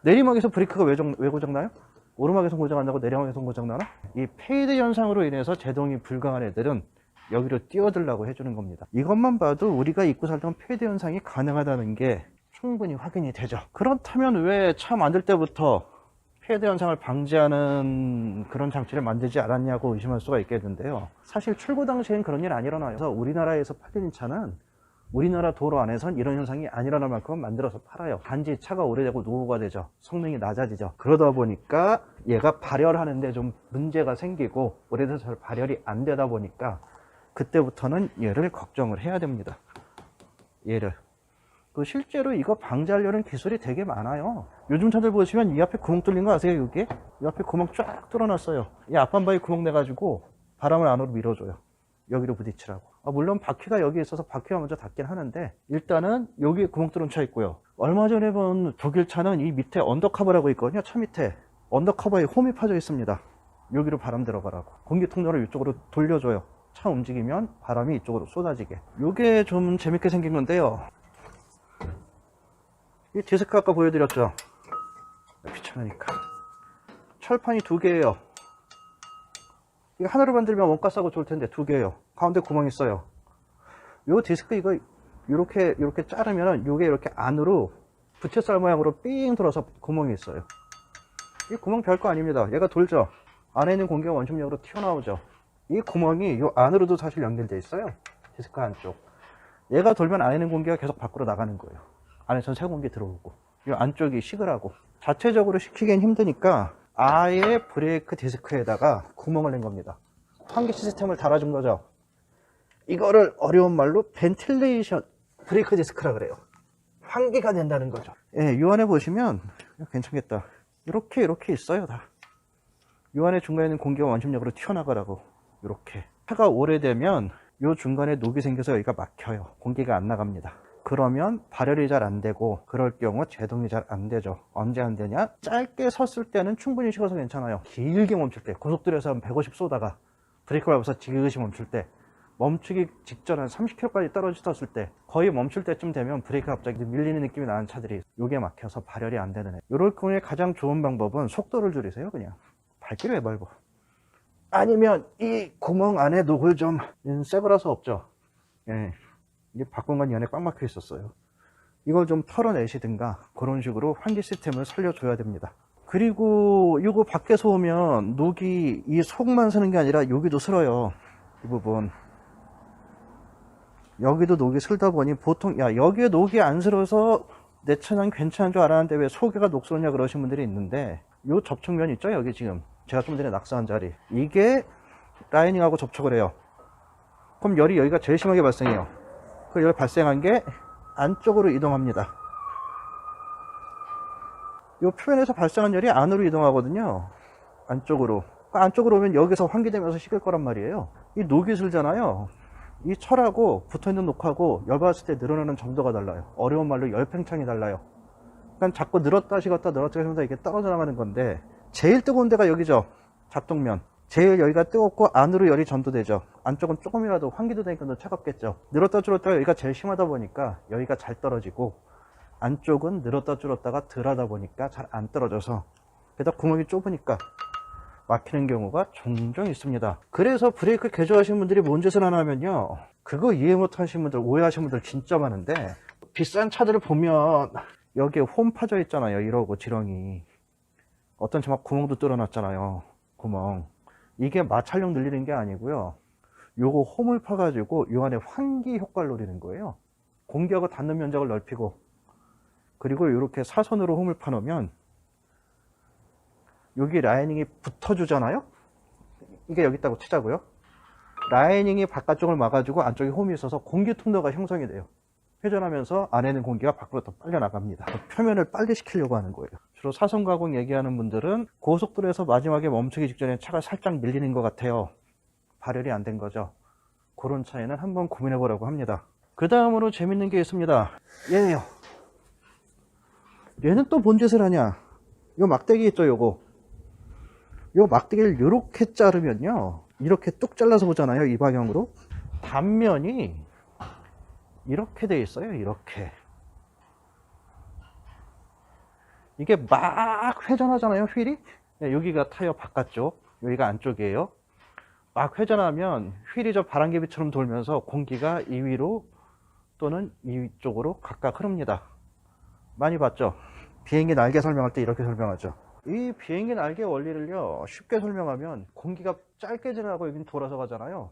Speaker 1: 내리막에서 브레이크가 왜 고장나요? 오르막에서 고장난다고 내리막에서 고장나나? 이 페이드 현상으로 인해서 제동이 불가한 애들은 여기로 뛰어들라고 해주는 겁니다. 이것만 봐도 우리가 입고 살던 페이드 현상이 가능하다는 게 충분히 확인이 되죠. 그렇다면 왜 차 만들 때부터 페이드 현상을 방지하는 그런 장치를 만들지 않았냐고 의심할 수가 있겠는데요. 사실 출고 당시엔 그런 일 안 일어나요. 그래서 우리나라에서 팔리는 차는 우리나라 도로 안에선 이런 현상이 안 일어날 만큼 만들어서 팔아요. 단지 차가 오래되고 노후가 되죠. 성능이 낮아지죠. 그러다 보니까 얘가 발열하는데 좀 문제가 생기고, 오래돼서 잘 발열이 안 되다 보니까 그때부터는 얘를 걱정을 해야 됩니다. 얘를. 그 실제로 이거 방지하려는 기술이 되게 많아요. 요즘 차들 보시면 이 앞에 구멍 뚫린 거 아세요? 여기에? 이 앞에 구멍 쫙 뚫어놨어요. 이 앞반바에 구멍 내가지고 바람을 안으로 밀어줘요. 여기로 부딪히라고. 물론 바퀴가 여기 있어서 바퀴가 먼저 닿긴 하는데, 일단은 여기에 구멍 뚫은 차 있고요. 얼마 전에 본 독일 차는 이 밑에 언더커버라고 있거든요. 차 밑에 언더커버에 홈이 파져 있습니다. 여기로 바람 들어가라고. 공기 통로를 이쪽으로 돌려줘요. 차 움직이면 바람이 이쪽으로 쏟아지게. 요게 좀 재밌게 생긴 건데요, 이 디스크 아까 보여드렸죠? 귀찮으니까. 철판이 두 개예요. 이거 하나로 만들면 원가 싸고 좋을 텐데 두 개예요. 가운데 구멍 있어요. 요 디스크 이거 이렇게 자르면 요게 이렇게 안으로 부채살 모양으로 삥 들어서 구멍이 있어요. 이 구멍 별거 아닙니다. 얘가 돌죠. 안에 있는 공기가 원심력으로 튀어나오죠. 이 구멍이 요 안으로도 사실 연결되어 있어요. 디스크 안쪽. 얘가 돌면 안에 있는 공기가 계속 밖으로 나가는 거예요. 안에선 새 공기 들어오고, 이 안쪽이 식으라고. 자체적으로 식히긴 힘드니까 아예 브레이크 디스크에다가 구멍을 낸 겁니다. 환기 시스템을 달아준 거죠. 이거를 어려운 말로 벤틸레이션 브레이크 디스크라 그래요. 환기가 된다는 거죠. 예, 이 안에 보시면 괜찮겠다. 이렇게 있어요, 다. 이 안에 중간에 있는 공기가 원심력으로 튀어나가라고. 이렇게. 차가 오래되면 이 중간에 녹이 생겨서 여기가 막혀요. 공기가 안 나갑니다. 그러면 발열이 잘 안 되고, 그럴 경우 제동이 잘 안 되죠. 언제 안 되냐? 짧게 섰을 때는 충분히 식어서 괜찮아요. 길게 멈출 때, 고속도로에서 한 150 쏘다가 브레이크 밟아서 지그시 멈출 때, 멈추기 직전 한 30km까지 떨어졌을 때, 거의 멈출 때쯤 되면 브레이크가 갑자기 밀리는 느낌이 나는 차들이 요게 막혀서 발열이 안 되는 애. 요럴 경우에 가장 좋은 방법은 속도를 줄이세요. 그냥 밟기를 왜 밟어. 아니면 이 구멍 안에 녹을 좀, 새 거라서 없죠. 예. 이게 바꾼 건 이 안에 꽉 막혀 있었어요. 이걸 좀 털어내시든가 그런 식으로 환기 시스템을 살려줘야 됩니다. 그리고 이거 밖에서 오면 녹이 이 속만 새는 게 아니라 여기도 슬어요. 이 부분. 여기도 녹이 슬다 보니 보통, 야, 여기에 녹이 안 슬어서 내 차는 괜찮은 줄 알았는데 왜 속에가 녹슬었냐 그러신 분들이 있는데, 요 접촉면 있죠? 여기 지금 제가 좀 전에 낙서한 자리. 이게 라이닝하고 접촉을 해요. 그럼 열이 여기가 제일 심하게 발생해요. 그 열 발생한 게 안쪽으로 이동합니다. 이 표면에서 발생한 열이 안으로 이동하거든요. 안쪽으로. 안쪽으로 오면 여기서 환기되면서 식을 거란 말이에요. 이 녹이 슬잖아요. 이 철하고 붙어있는 녹하고 열 받았을 때 늘어나는 정도가 달라요. 어려운 말로 열팽창이 달라요. 그러니까 자꾸 늘었다 식었다 하면서 이게 떨어져 나가는 건데, 제일 뜨거운 데가 여기죠. 작동면. 제일 여기가 뜨겁고 안으로 열이 전도되죠. 안쪽은 조금이라도 환기도 되니까 더 차갑겠죠. 늘었다 줄었다가 여기가 제일 심하다 보니까 여기가 잘 떨어지고, 안쪽은 늘었다 줄었다가 덜 하다 보니까 잘 안 떨어져서, 게다가 구멍이 좁으니까 막히는 경우가 종종 있습니다. 그래서 브레이크 개조하시는 분들이 뭔 짓을 하냐면요, 그거 이해 못하시는 분들, 오해하시는 분들 진짜 많은데, 비싼 차들을 보면 여기에 홈 파져 있잖아요. 이러고 지렁이, 어떤 차 막 구멍도 뚫어놨잖아요. 구멍. 이게 마찰력 늘리는 게 아니고요, 요거 홈을 파가지고 요 안에 환기 효과를 노리는 거예요. 공기하고 닿는 면적을 넓히고, 그리고 이렇게 사선으로 홈을 파놓으면 여기 라이닝이 붙어주잖아요. 이게 여기 있다고 치자고요. 라이닝이 바깥쪽을 막아주고 안쪽에 홈이 있어서 공기 통로가 형성이 돼요. 회전하면서 안에 있는 공기가 밖으로 더 빨려 나갑니다. 표면을 빨리 식히려고 하는 거예요. 주로 사선 가공 얘기하는 분들은 고속도로에서 마지막에 멈추기 직전에 차가 살짝 밀리는 것 같아요. 발열이 안 된 거죠. 그런 차이는 한번 고민해 보라고 합니다. 그 다음으로 재밌는 게 있습니다. 얘네요. 얘는 또 뭔 짓을 하냐. 요 막대기 있죠, 요거. 요 막대기를 이렇게 자르면요, 이렇게 뚝 잘라서 보잖아요, 이 방향으로. 단면이 이렇게 돼 있어요. 이렇게. 이게 막 회전하잖아요, 휠이. 여기가 타이어 바깥쪽, 여기가 안쪽이에요. 막 회전하면 휠이 저 바람개비처럼 돌면서 공기가 이 위로 또는 이쪽으로 각각 흐릅니다. 많이 봤죠? 비행기 날개 설명할 때 이렇게 설명하죠. 이 비행기 날개 원리를요, 쉽게 설명하면 공기가 짧게 지나가고 여긴 돌아서 가잖아요.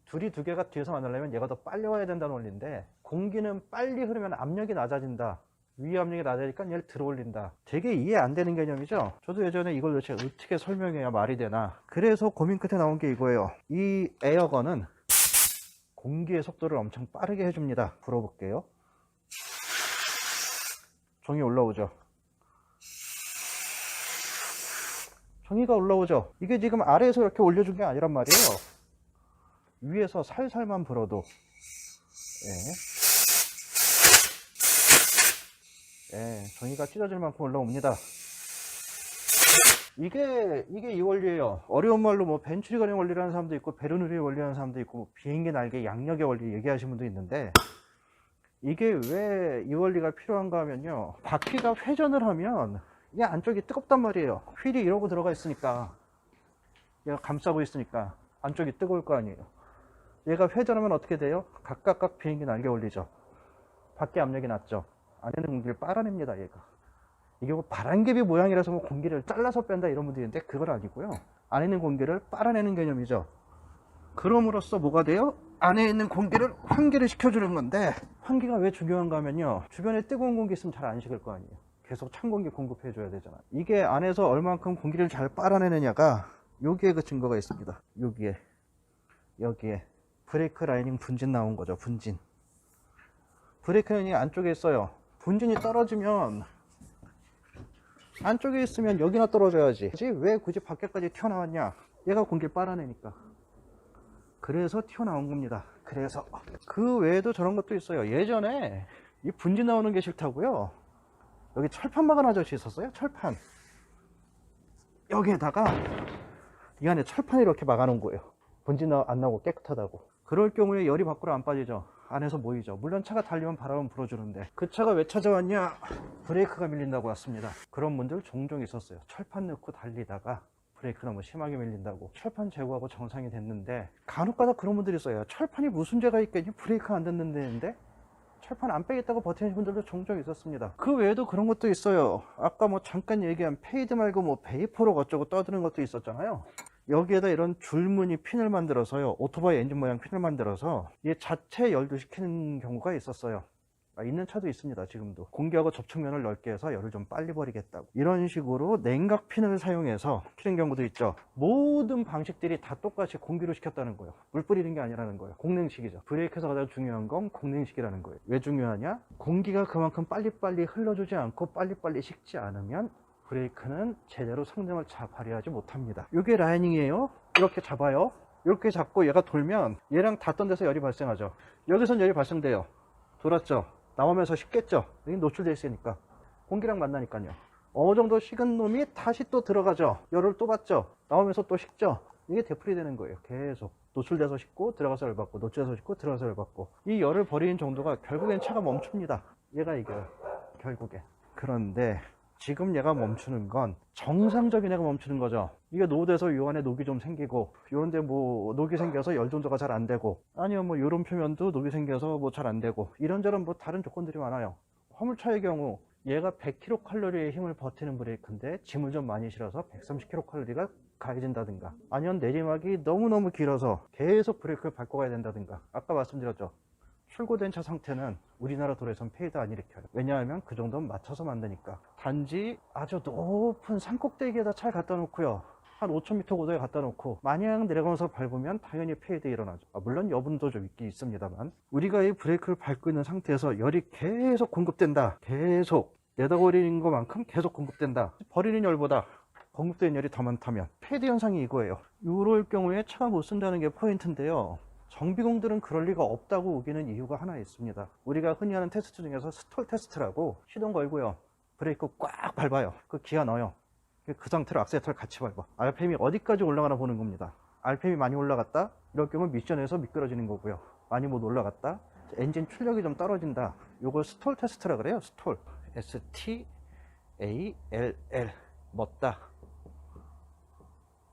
Speaker 1: 둘이 두 개가 뒤에서 만나려면 얘가 더 빨리 와야 된다는 원리인데, 공기는 빨리 흐르면 압력이 낮아진다. 위 압력이 낮아지니까 얘를 들어 올린다. 되게 이해 안 되는 개념이죠. 저도 예전에 이걸 도대체 어떻게 설명해야 말이 되나, 그래서 고민 끝에 나온 게 이거예요. 이 에어건은 공기의 속도를 엄청 빠르게 해줍니다. 불어볼게요. 종이 올라오죠. 종이가 올라오죠. 이게 지금 아래에서 이렇게 올려준 게 아니란 말이에요. 위에서 살살만 불어도, 종이가 찢어질 만큼 올라옵니다. 이게 이 원리예요. 어려운 말로 뭐 벤츄리 가령 원리라는 사람도 있고, 베르누리의 원리라는 사람도 있고, 비행기 날개 양력의 원리 얘기하시는 분도 있는데, 이게 왜 이 원리가 필요한가 하면요, 바퀴가 회전을 하면 이 안쪽이 뜨겁단 말이에요. 휠이 이러고 들어가 있으니까, 얘가 감싸고 있으니까 안쪽이 뜨거울 거 아니에요. 얘가 회전하면 어떻게 돼요? 각각 비행기 날개 올리죠. 밖에 압력이 낮죠. 안에는 공기를 빨아냅니다, 얘가. 이게 뭐 바람개비 모양이라서 뭐 공기를 잘라서 뺀다 이런 분들이 있는데, 그건 아니고요. 안에 있는 공기를 빨아내는 개념이죠. 그럼으로써 뭐가 돼요? 안에 있는 공기를 환기를 시켜주는 건데, 환기가 왜 중요한가 하면요, 주변에 뜨거운 공기 있으면 잘 안 식을 거 아니에요. 계속 찬 공기 공급해 줘야 되잖아. 이게 안에서 얼만큼 공기를 잘 빨아내느냐가 여기에 그 증거가 있습니다. 여기에 브레이크 라이닝 분진 나온 거죠. 분진. 브레이크 라이닝이 안쪽에 있어요. 분진이 떨어지면, 안쪽에 있으면 여기나 떨어져야지. 왜 굳이 밖에까지 튀어나왔냐? 얘가 공기를 빨아내니까. 그래서 튀어나온 겁니다. 그래서 그 외에도 저런 것도 있어요. 예전에 이 분진 나오는 게 싫다고요, 여기 철판 막은 아저씨 있었어요. 철판. 여기에다가 이 안에 철판을 이렇게 막아 놓은 거예요. 분진 안 나오고 깨끗하다고. 그럴 경우에 열이 밖으로 안 빠지죠. 안에서 모이죠. 물론 차가 달리면 바람은 불어주는데, 그 차가 왜 찾아왔냐? 브레이크가 밀린다고 왔습니다. 그런 분들 종종 있었어요. 철판 넣고 달리다가 브레이크 너무 심하게 밀린다고 철판 제거하고 정상이 됐는데, 간혹가다 그런 분들이 있어요. 철판이 무슨 죄가 있겠니? 브레이크 안 됐는데 철판 안 빼겠다고 버티는 분들도 종종 있었습니다. 그 외에도 그런 것도 있어요. 아까 뭐 잠깐 얘기한 페이드 말고 뭐 베이퍼로 어쩌고 떠드는 것도 있었잖아요. 여기에다 이런 줄무늬 핀을 만들어서요, 오토바이 엔진 모양 핀을 만들어서 얘 자체 열도시키는 경우가 있었어요. 있는 차도 있습니다. 지금도. 공기하고 접촉면을 넓게 해서 열을 좀 빨리 버리겠다고, 이런 식으로 냉각 핀을 사용해서 키는 경우도 있죠. 모든 방식들이 다 똑같이 공기로 식혔다는 거예요. 물 뿌리는 게 아니라는 거예요. 공냉식이죠. 브레이크에서 가장 중요한 건 공냉식이라는 거예요. 왜 중요하냐? 공기가 그만큼 빨리빨리 흘러주지 않고 빨리빨리 식지 않으면 브레이크는 제대로 성능을 발휘하지 못합니다. 이게 라이닝이에요. 이렇게 잡아요. 이렇게 잡고 얘가 돌면 얘랑 닿던 데서 열이 발생하죠. 여기선 열이 발생돼요. 돌았죠. 나오면서 식겠죠. 여기 노출되어 있으니까 공기랑 만나니까요. 어느 정도 식은 놈이 다시 또 들어가죠. 열을 또 받죠. 나오면서 또 식죠. 이게 되풀이 되는 거예요. 계속 노출돼서 식고 들어가서 열 받고, 노출돼서 식고 들어가서 열 받고. 이 열을 버리는 정도가 결국엔 차가 멈춥니다. 얘가 이겨요, 결국에. 그런데 지금 얘가 멈추는 건 정상적인 애가 멈추는 거죠. 이게 노후돼서 요 안에 녹이 좀 생기고, 요런데 뭐 녹이 생겨서 열 정도가 잘 안 되고, 아니면 뭐 요런 표면도 녹이 생겨서 뭐 잘 안 되고, 이런저런 뭐 다른 조건들이 많아요. 화물차의 경우 얘가 100kcal의 힘을 버티는 브레이크인데 짐을 좀 많이 실어서 130kcal가 가해진다든가, 아니면 내리막이 너무너무 길어서 계속 브레이크를 밟고 가야 된다든가. 아까 말씀드렸죠, 출고된 차 상태는 우리나라 도로에선 페이드 안 일으켜요. 왜냐하면 그 정도는 맞춰서 만드니까. 단지 아주 높은 산꼭대기에다 차를 갖다 놓고요, 한 5000m 고도에 갖다 놓고 마냥 내려가면서 밟으면 당연히 페이드 일어나죠. 물론 여분도 좀 있긴 있습니다만, 우리가 이 브레이크를 밟고 있는 상태에서 열이 계속 공급된다, 계속 내다버리는 것만큼 계속 공급된다, 버리는 열보다 공급되는 열이 더 많다면 페이드 현상이 이거예요. 이럴 경우에 차가 못 쓴다는 게 포인트인데요, 정비공들은 그럴 리가 없다고 우기는 이유가 하나 있습니다. 우리가 흔히 하는 테스트 중에서 스톨 테스트라고, 시동 걸고요, 브레이크 꽉 밟아요. 그 기아 넣어요. 그 상태로 악셀레터를 같이 밟아. RPM이 어디까지 올라가나 보는 겁니다. RPM이 많이 올라갔다? 이럴 경우 미션에서 미끄러지는 거고요. 많이 못 올라갔다? 엔진 출력이 좀 떨어진다. 요걸 스톨 테스트라 그래요. 스톨. STALL. 멎다.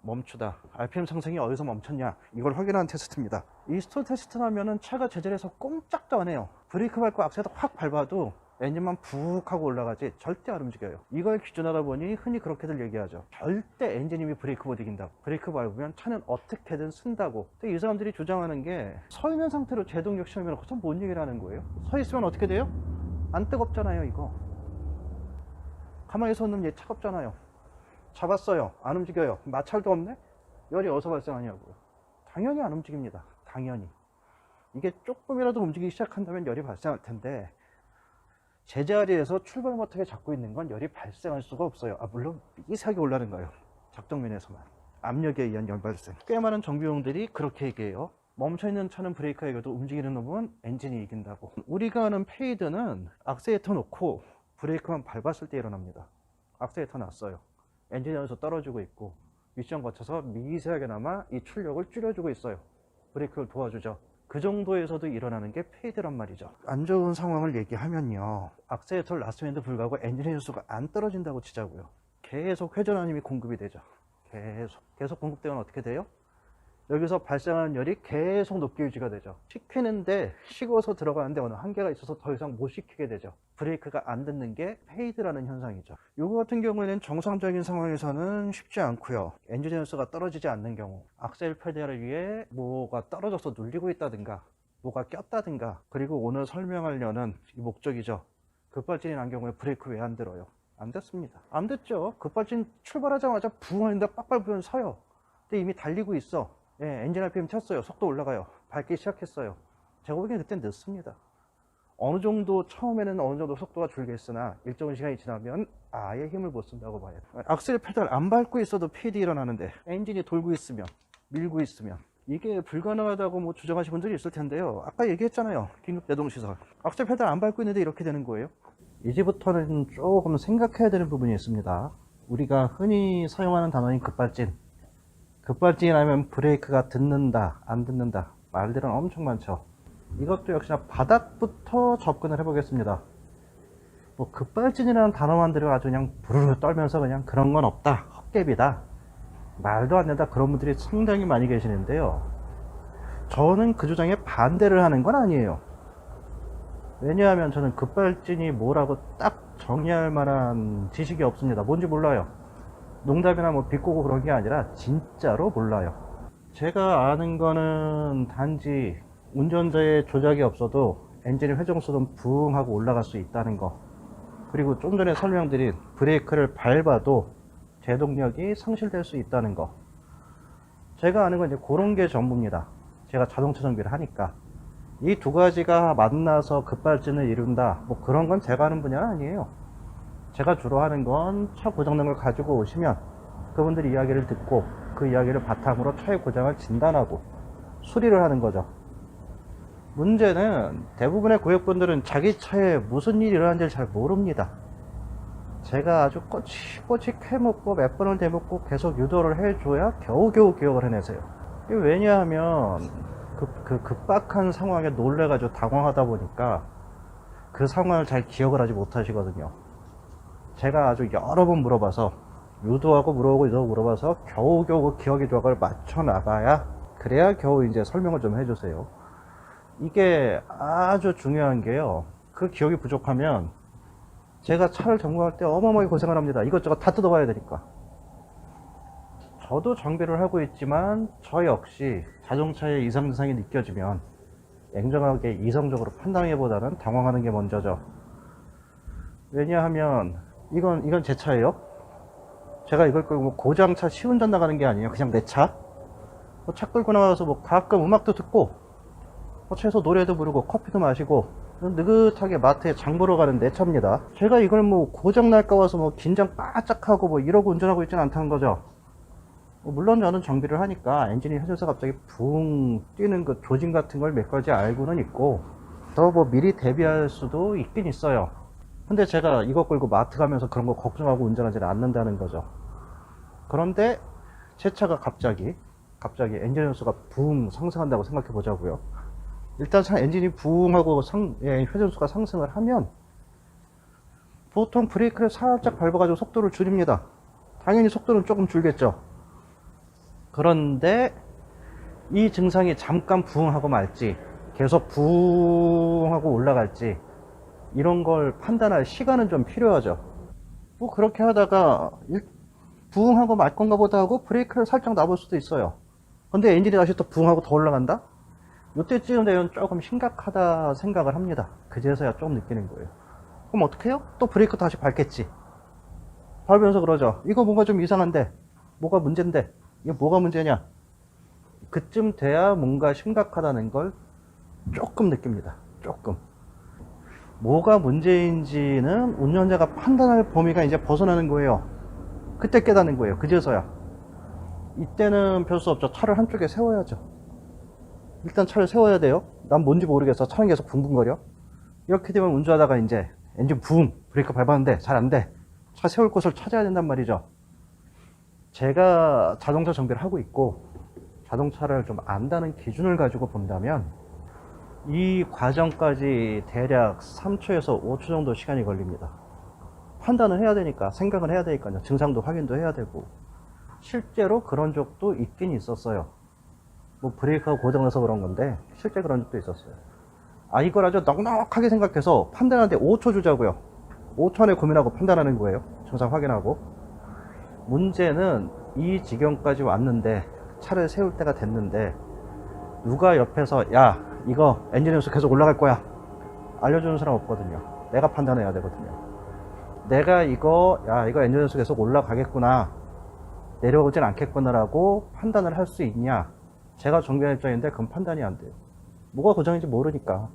Speaker 1: 멈추다. RPM 상승이 어디서 멈췄냐, 이걸 확인하는 테스트입니다. 이 스톨 테스트 하면은 차가 제자리에서 꼼짝도 안 해요. 브레이크 밟고 악셀레터 확 밟아도 엔진만 푹 하고 올라가지 절대 안 움직여요. 이걸 기준하다 보니 흔히 그렇게들 얘기하죠. 절대 엔진 힘이 브레이크 못 이긴다고. 브레이크 밟으면 차는 어떻게든 쓴다고. 근데 이 사람들이 주장하는 게, 서 있는 상태로 제동력 시험해놓고 참 뭔 얘기를 하는 거예요? 서 있으면 어떻게 돼요? 안 뜨겁잖아요. 이거 가만히 서 있는 얘 차갑잖아요. 잡았어요, 안 움직여요. 마찰도 없네? 열이 어디서 발생하냐고요. 당연히 안 움직입니다. 당연히. 이게 조금이라도 움직이기 시작한다면 열이 발생할 텐데, 제자리에서 출발 못하게 잡고 있는 건 열이 발생할 수가 없어요. 물론 미세하게 올라가는 거예요. 작동면에서만. 압력에 의한 열 발생. 꽤 많은 정비용들이 그렇게 얘기해요. 멈춰있는 차는 브레이크가 이겨도 움직이는 놈은 엔진이 이긴다고. 우리가 아는 페이드는 악셀레터 놓고 브레이크만 밟았을 때 일어납니다. 악셀레터 놨어요, 엔진에서 떨어지고 있고, 미션 거쳐서 미세하게나마 이 출력을 줄여주고 있어요. 브레이크를 도와주죠. 그 정도에서도 일어나는 게 페이드란 말이죠. 안 좋은 상황을 얘기하면요, 악셀레터를 놨음에도 불구하고 엔진의 연수가 안 떨어진다고 치자고요. 계속 회전하는 힘이 공급이 되죠. 계속 공급되면 어떻게 돼요? 여기서 발생하는 열이 계속 높게 유지가 되죠. 식히는데 식어서 들어가는데 어느 한계가 있어서 더 이상 못 식히게 되죠. 브레이크가 안 듣는 게 페이드라는 현상이죠. 이거 같은 경우에는 정상적인 상황에서는 쉽지 않고요. 엔진 연수가 떨어지지 않는 경우, 악셀 페달을 위해 뭐가 떨어져서 눌리고 있다든가, 뭐가 꼈다든가, 그리고 오늘 설명하려는 이 목적이죠. 급발진이 난 경우에 브레이크 왜 안 들어요? 안 됐습니다. 안 됐죠. 급발진 출발하자마자 붕 하는데 빡빡 부면 서요. 근데 이미 달리고 있어. 엔진 RPM 쳤어요. 속도 올라가요. 밟기 시작했어요. 제가 보기엔 그땐 늦습니다. 어느 정도, 처음에는 어느 정도 속도가 줄겠으나 일정한 시간이 지나면 아예 힘을 못 쓴다고 봐요. 악셀 페달 안 밟고 있어도 PD 일어나는데, 엔진이 돌고 있으면, 밀고 있으면 이게 불가능하다고 뭐 주장하시는 분들이 있을 텐데요. 아까 얘기했잖아요. 긴급 제동시설. 악셀 페달 안 밟고 있는데 이렇게 되는 거예요. 이제부터는 조금 생각해야 되는 부분이 있습니다. 우리가 흔히 사용하는 단어인 급발진. 급발진이 나면 브레이크가 듣는다, 안 듣는다, 말들은 엄청 많죠. 이것도 역시나 바닥부터 접근을 해보겠습니다. 뭐 급발진이라는 단어만 들어 아주 그냥 부르르 떨면서 그냥 그런 건 없다, 헛개비다, 말도 안 된다, 그런 분들이 상당히 많이 계시는데요. 저는 그 주장에 반대를 하는 건 아니에요. 왜냐하면 저는 급발진이 뭐라고 딱 정의할 만한 지식이 없습니다. 뭔지 몰라요. 농담이나 뭐 비꼬고 그런 게 아니라 진짜로 몰라요. 제가 아는 거는 단지 운전자의 조작이 없어도 엔진의 회전속도는 붕 하고 올라갈 수 있다는 거, 그리고 좀 전에 설명드린 브레이크를 밟아도 제동력이 상실될 수 있다는 거. 제가 아는 건 이제 그런 게 전부입니다. 제가 자동차 정비를 하니까. 이 두 가지가 만나서 급발진을 이룬다, 뭐 그런 건 제가 하는 분야는 아니에요. 제가 주로 하는 건 차 고장난 걸 가지고 오시면 그분들 이야기를 듣고 그 이야기를 바탕으로 차의 고장을 진단하고 수리를 하는 거죠. 문제는 대부분의 고객분들은 자기 차에 무슨 일이 일어난지를 잘 모릅니다. 제가 아주 꼬치꼬치 캐묻고 몇 번을 대묻고 계속 유도를 해줘야 겨우겨우 기억을 해내세요. 왜냐하면 그 급박한 상황에 놀래가지고 당황하다 보니까 그 상황을 잘 기억을 하지 못하시거든요. 제가 아주 여러 번 물어봐서, 유도하고 물어봐서 겨우겨우 그 기억의 조각을 맞춰 나가야, 그래야 겨우 이제 설명을 좀 해주세요. 이게 아주 중요한 게요, 그 기억이 부족하면 제가 차를 점검할 때 어마어마하게 고생을 합니다. 이것저것 다 뜯어봐야 되니까. 저도 정비를 하고 있지만 저 역시 자동차에 이상 증상이 느껴지면 냉정하게 이성적으로 판단하기보다는 당황하는 게 먼저죠. 왜냐하면 이건 제 차예요. 제가 이걸 끌고 뭐 고장차 시운전 나가는 게 아니에요. 그냥 내 차. 뭐 차 끌고 나가서 뭐 가끔 음악도 듣고, 뭐 최소 노래도 부르고 커피도 마시고 느긋하게 마트에 장 보러 가는 내 차입니다. 제가 이걸 뭐 고장 날까 봐서 뭐 긴장 바짝하고 뭐 이러고 운전하고 있지는 않다는 거죠. 물론 저는 정비를 하니까 엔진이 켜져서 갑자기 붕 뛰는 그 조짐 같은 걸 몇 가지 알고는 있고, 더 뭐 미리 대비할 수도 있긴 있어요. 근데 제가 이거 끌고 마트 가면서 그런 거 걱정하고 운전하지는 않는다는 거죠. 그런데 제 차가 갑자기 엔진 연수가 붕 상승한다고 생각해 보자고요. 일단 엔진이 붕 하고 회전수가 상승을 하면 보통 브레이크를 살짝 밟아가지고 속도를 줄입니다. 당연히 속도는 조금 줄겠죠. 그런데 이 증상이 잠깐 부응하고 말지, 계속 부응하고 올라갈지, 이런 걸 판단할 시간은 좀 필요하죠. 뭐 그렇게 하다가 부응하고 말 건가 보다 하고 브레이크를 살짝 놔볼 수도 있어요. 근데 엔진이 다시 또 부응하고 더 올라간다? 이때쯤 되면 조금 심각하다 생각을 합니다. 그제서야 좀 느끼는 거예요. 그럼 어떻게 해요? 또 브레이크 다시 밟겠지. 밟으면서 그러죠. 이거 뭔가 좀 이상한데, 뭐가 문제인데, 이게 뭐가 문제냐? 그쯤 돼야 뭔가 심각하다는 걸 조금 느낍니다. 조금. 뭐가 문제인지는 운전자가 판단할 범위가 이제 벗어나는 거예요. 그때 깨닫는 거예요. 그제서야. 이때는 별 수 없죠. 차를 한쪽에 세워야죠. 일단 차를 세워야 돼요. 난 뭔지 모르겠어. 차는 계속 붕붕거려. 이렇게 되면 운전하다가 이제 엔진 붕, 브레이크 밟았는데 잘 안 돼. 차 세울 곳을 찾아야 된단 말이죠. 제가 자동차 정비를 하고 있고 자동차를 좀 안다는 기준을 가지고 본다면 이 과정까지 대략 3초에서 5초 정도 시간이 걸립니다. 판단을 해야 되니까, 생각을 해야 되니까요. 증상도 확인도 해야 되고. 실제로 그런 적도 있긴 있었어요. 뭐 브레이크가 고장나서 그런 건데 실제 그런 적도 있었어요. 이걸 아주 넉넉하게 생각해서 판단하는데 5초 주자고요. 5초 안에 고민하고 판단하는 거예요. 증상 확인하고. 문제는 이 지경까지 왔는데, 차를 세울 때가 됐는데 누가 옆에서 야 이거 엔진 연수 계속 올라갈 거야 알려주는 사람 없거든요. 내가 판단해야 되거든요. 내가 이거 엔진 연수 계속 올라가겠구나, 내려오진 않겠구나 라고 판단을 할 수 있냐? 제가 정비한 입장인데 그건 판단이 안 돼요. 뭐가 고장인지 모르니까.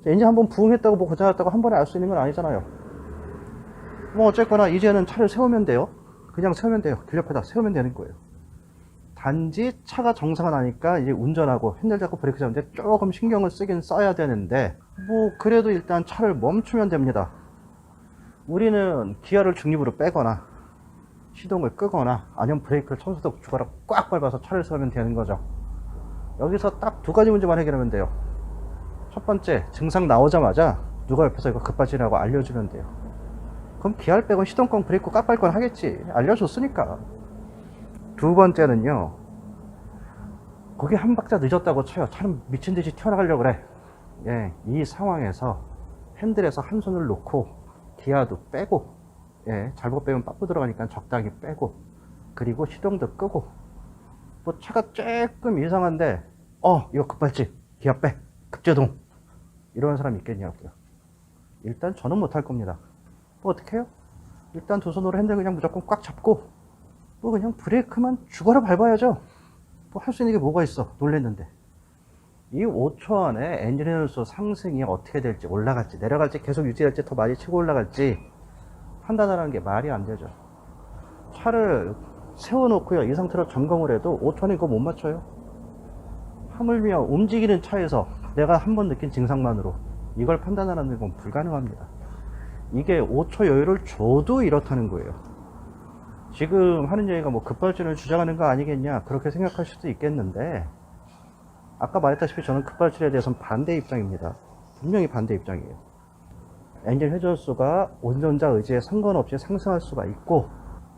Speaker 1: 엔진 한번 부응했다고 뭐 고장났다고 한 번에 알 수 있는 건 아니잖아요. 뭐 어쨌거나 이제는 차를 세우면 돼요. 그냥 세우면 돼요. 길 옆에다 세우면 되는 거예요. 단지 차가 정상화 나니까 이제 운전하고 핸들 잡고 브레이크 잡는데 조금 신경을 쓰긴 써야 되는데, 뭐 그래도 일단 차를 멈추면 됩니다. 우리는 기아를 중립으로 빼거나 시동을 끄거나 아니면 브레이크를 청소도 주가로 꽉 밟아서 차를 세우면 되는 거죠. 여기서 딱 두 가지 문제만 해결하면 돼요. 첫 번째, 증상 나오자마자 누가 옆에서 이거 급발진하고 알려주면 돼요. 그럼 기아를 빼건 시동권 브레이크 꽉 밟건 하겠지. 알려줬으니까. 두 번째는요, 거기 한 박자 늦었다고 쳐요. 차는 미친듯이 튀어나가려고 그래. 예, 이 상황에서 핸들에서 한 손을 놓고 기아도 빼고, 잘못 빼면 빠꾸 들어가니까 적당히 빼고, 그리고 시동도 끄고. 뭐 차가 조금 이상한데 이거 급발진, 기아 빼, 급제동, 이런 사람 있겠냐고요. 일단 저는 못할 겁니다. 뭐 어떻게 해요? 일단 두 손으로 핸들 그냥 무조건 꽉 잡고 뭐 그냥 브레이크만 죽어라 밟아야죠. 뭐 할 수 있는 게 뭐가 있어. 놀랬는데. 이 5초 안에 엔진 연수 상승이 어떻게 될지, 올라갈지 내려갈지 계속 유지할지 더 많이 치고 올라갈지 판단하는 게 말이 안 되죠. 차를 세워놓고요, 이 상태로 점검을 해도 5초 안에 그거 못 맞춰요. 하물며 움직이는 차에서 내가 한번 느낀 증상만으로 이걸 판단하는 건 불가능합니다. 이게 5초 여유를 줘도 이렇다는 거예요. 지금 하는 얘기가 뭐 급발진을 주장하는 거 아니겠냐, 그렇게 생각할 수도 있겠는데, 아까 말했다시피 저는 급발진에 대해서는 반대 입장입니다. 분명히 반대 입장이에요. 엔진 회전수가 운전자 의지에 상관없이 상승할 수가 있고,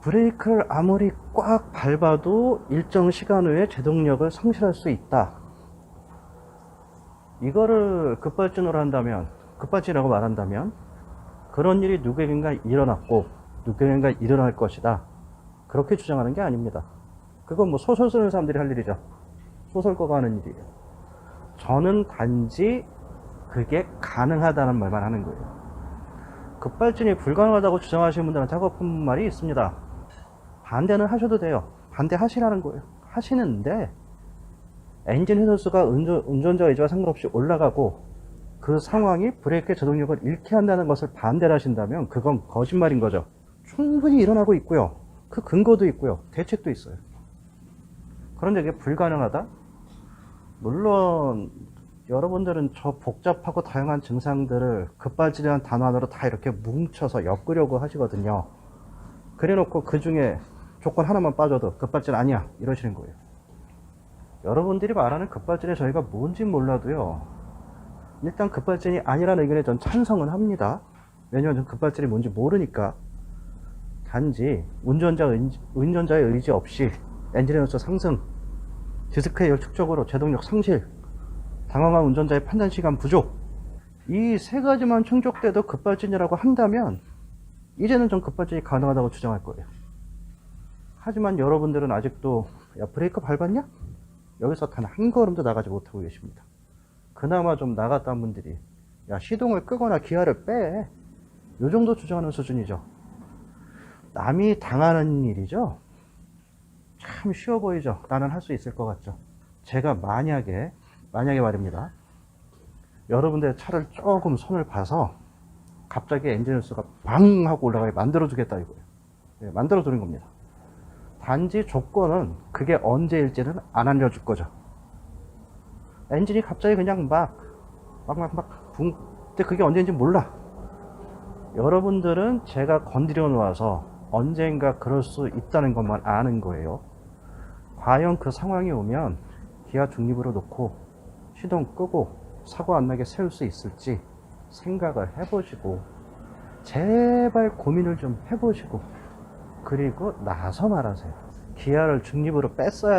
Speaker 1: 브레이크를 아무리 꽉 밟아도 일정 시간 후에 제동력을 상실할 수 있다. 이거를 급발진으로 한다면, 급발진이라고 말한다면, 그런 일이 누구에겐가 일어났고 누구에겐가 일어날 것이다, 그렇게 주장하는 게 아닙니다. 그건 뭐 소설 쓰는 사람들이 할 일이죠. 소설가가 하는 일이에요. 저는 단지 그게 가능하다는 말만 하는 거예요. 급발진이 불가능하다고 주장하시는 분들은 작업한 말이 있습니다. 반대는 하셔도 돼요. 반대하시라는 거예요. 하시는데 엔진 회전수가 운전자 의지와 상관없이 올라가고 그 상황이 브레이크의 제동력을 잃게 한다는 것을 반대를 하신다면 그건 거짓말인 거죠. 충분히 일어나고 있고요. 그 근거도 있고요. 대책도 있어요. 그런데 이게 불가능하다? 물론 여러분들은 저 복잡하고 다양한 증상들을 급발진이라는 단어 하나로 다 이렇게 뭉쳐서 엮으려고 하시거든요. 그래놓고 그 중에 조건 하나만 빠져도 급발진 아니야 이러시는 거예요. 여러분들이 말하는 급발진의 저희가 뭔지 몰라도요, 일단 급발진이 아니라는 의견에 전 찬성은 합니다. 왜냐하면 전 급발진이 뭔지 모르니까. 단지 운전자의 의지 없이 엔진 에너지 상승, 디스크의 열축적으로 제동력 상실, 당황한 운전자의 판단 시간 부족, 이 세 가지만 충족돼도 급발진이라고 한다면 이제는 전 급발진이 가능하다고 주장할 거예요. 하지만 여러분들은 아직도 야 브레이크 밟았냐? 여기서 단 한 걸음도 나가지 못하고 계십니다. 그나마 좀 나갔던 분들이 야 시동을 끄거나 기아를 빼, 요 정도 주장하는 수준이죠. 남이 당하는 일이죠. 참 쉬워 보이죠. 나는 할 수 있을 것 같죠. 제가 만약에 말입니다, 여러분들의 차를 조금 손을 봐서 갑자기 엔진 수가 방 하고 올라가게 만들어 주겠다 이거예요. 네, 만들어 주는 겁니다. 단지 조건은 그게 언제일지는 안 알려줄 거죠. 엔진이 갑자기 그냥 붕, 근데 그게 언제인지 몰라. 여러분들은 제가 건드려 놓아서 언젠가 그럴 수 있다는 것만 아는 거예요. 과연 그 상황이 오면 기아 중립으로 놓고 시동 끄고 사고 안 나게 세울 수 있을지 생각을 해보시고, 제발 고민을 좀 해보시고, 그리고 나서 말하세요. 기아를 중립으로 뺐어야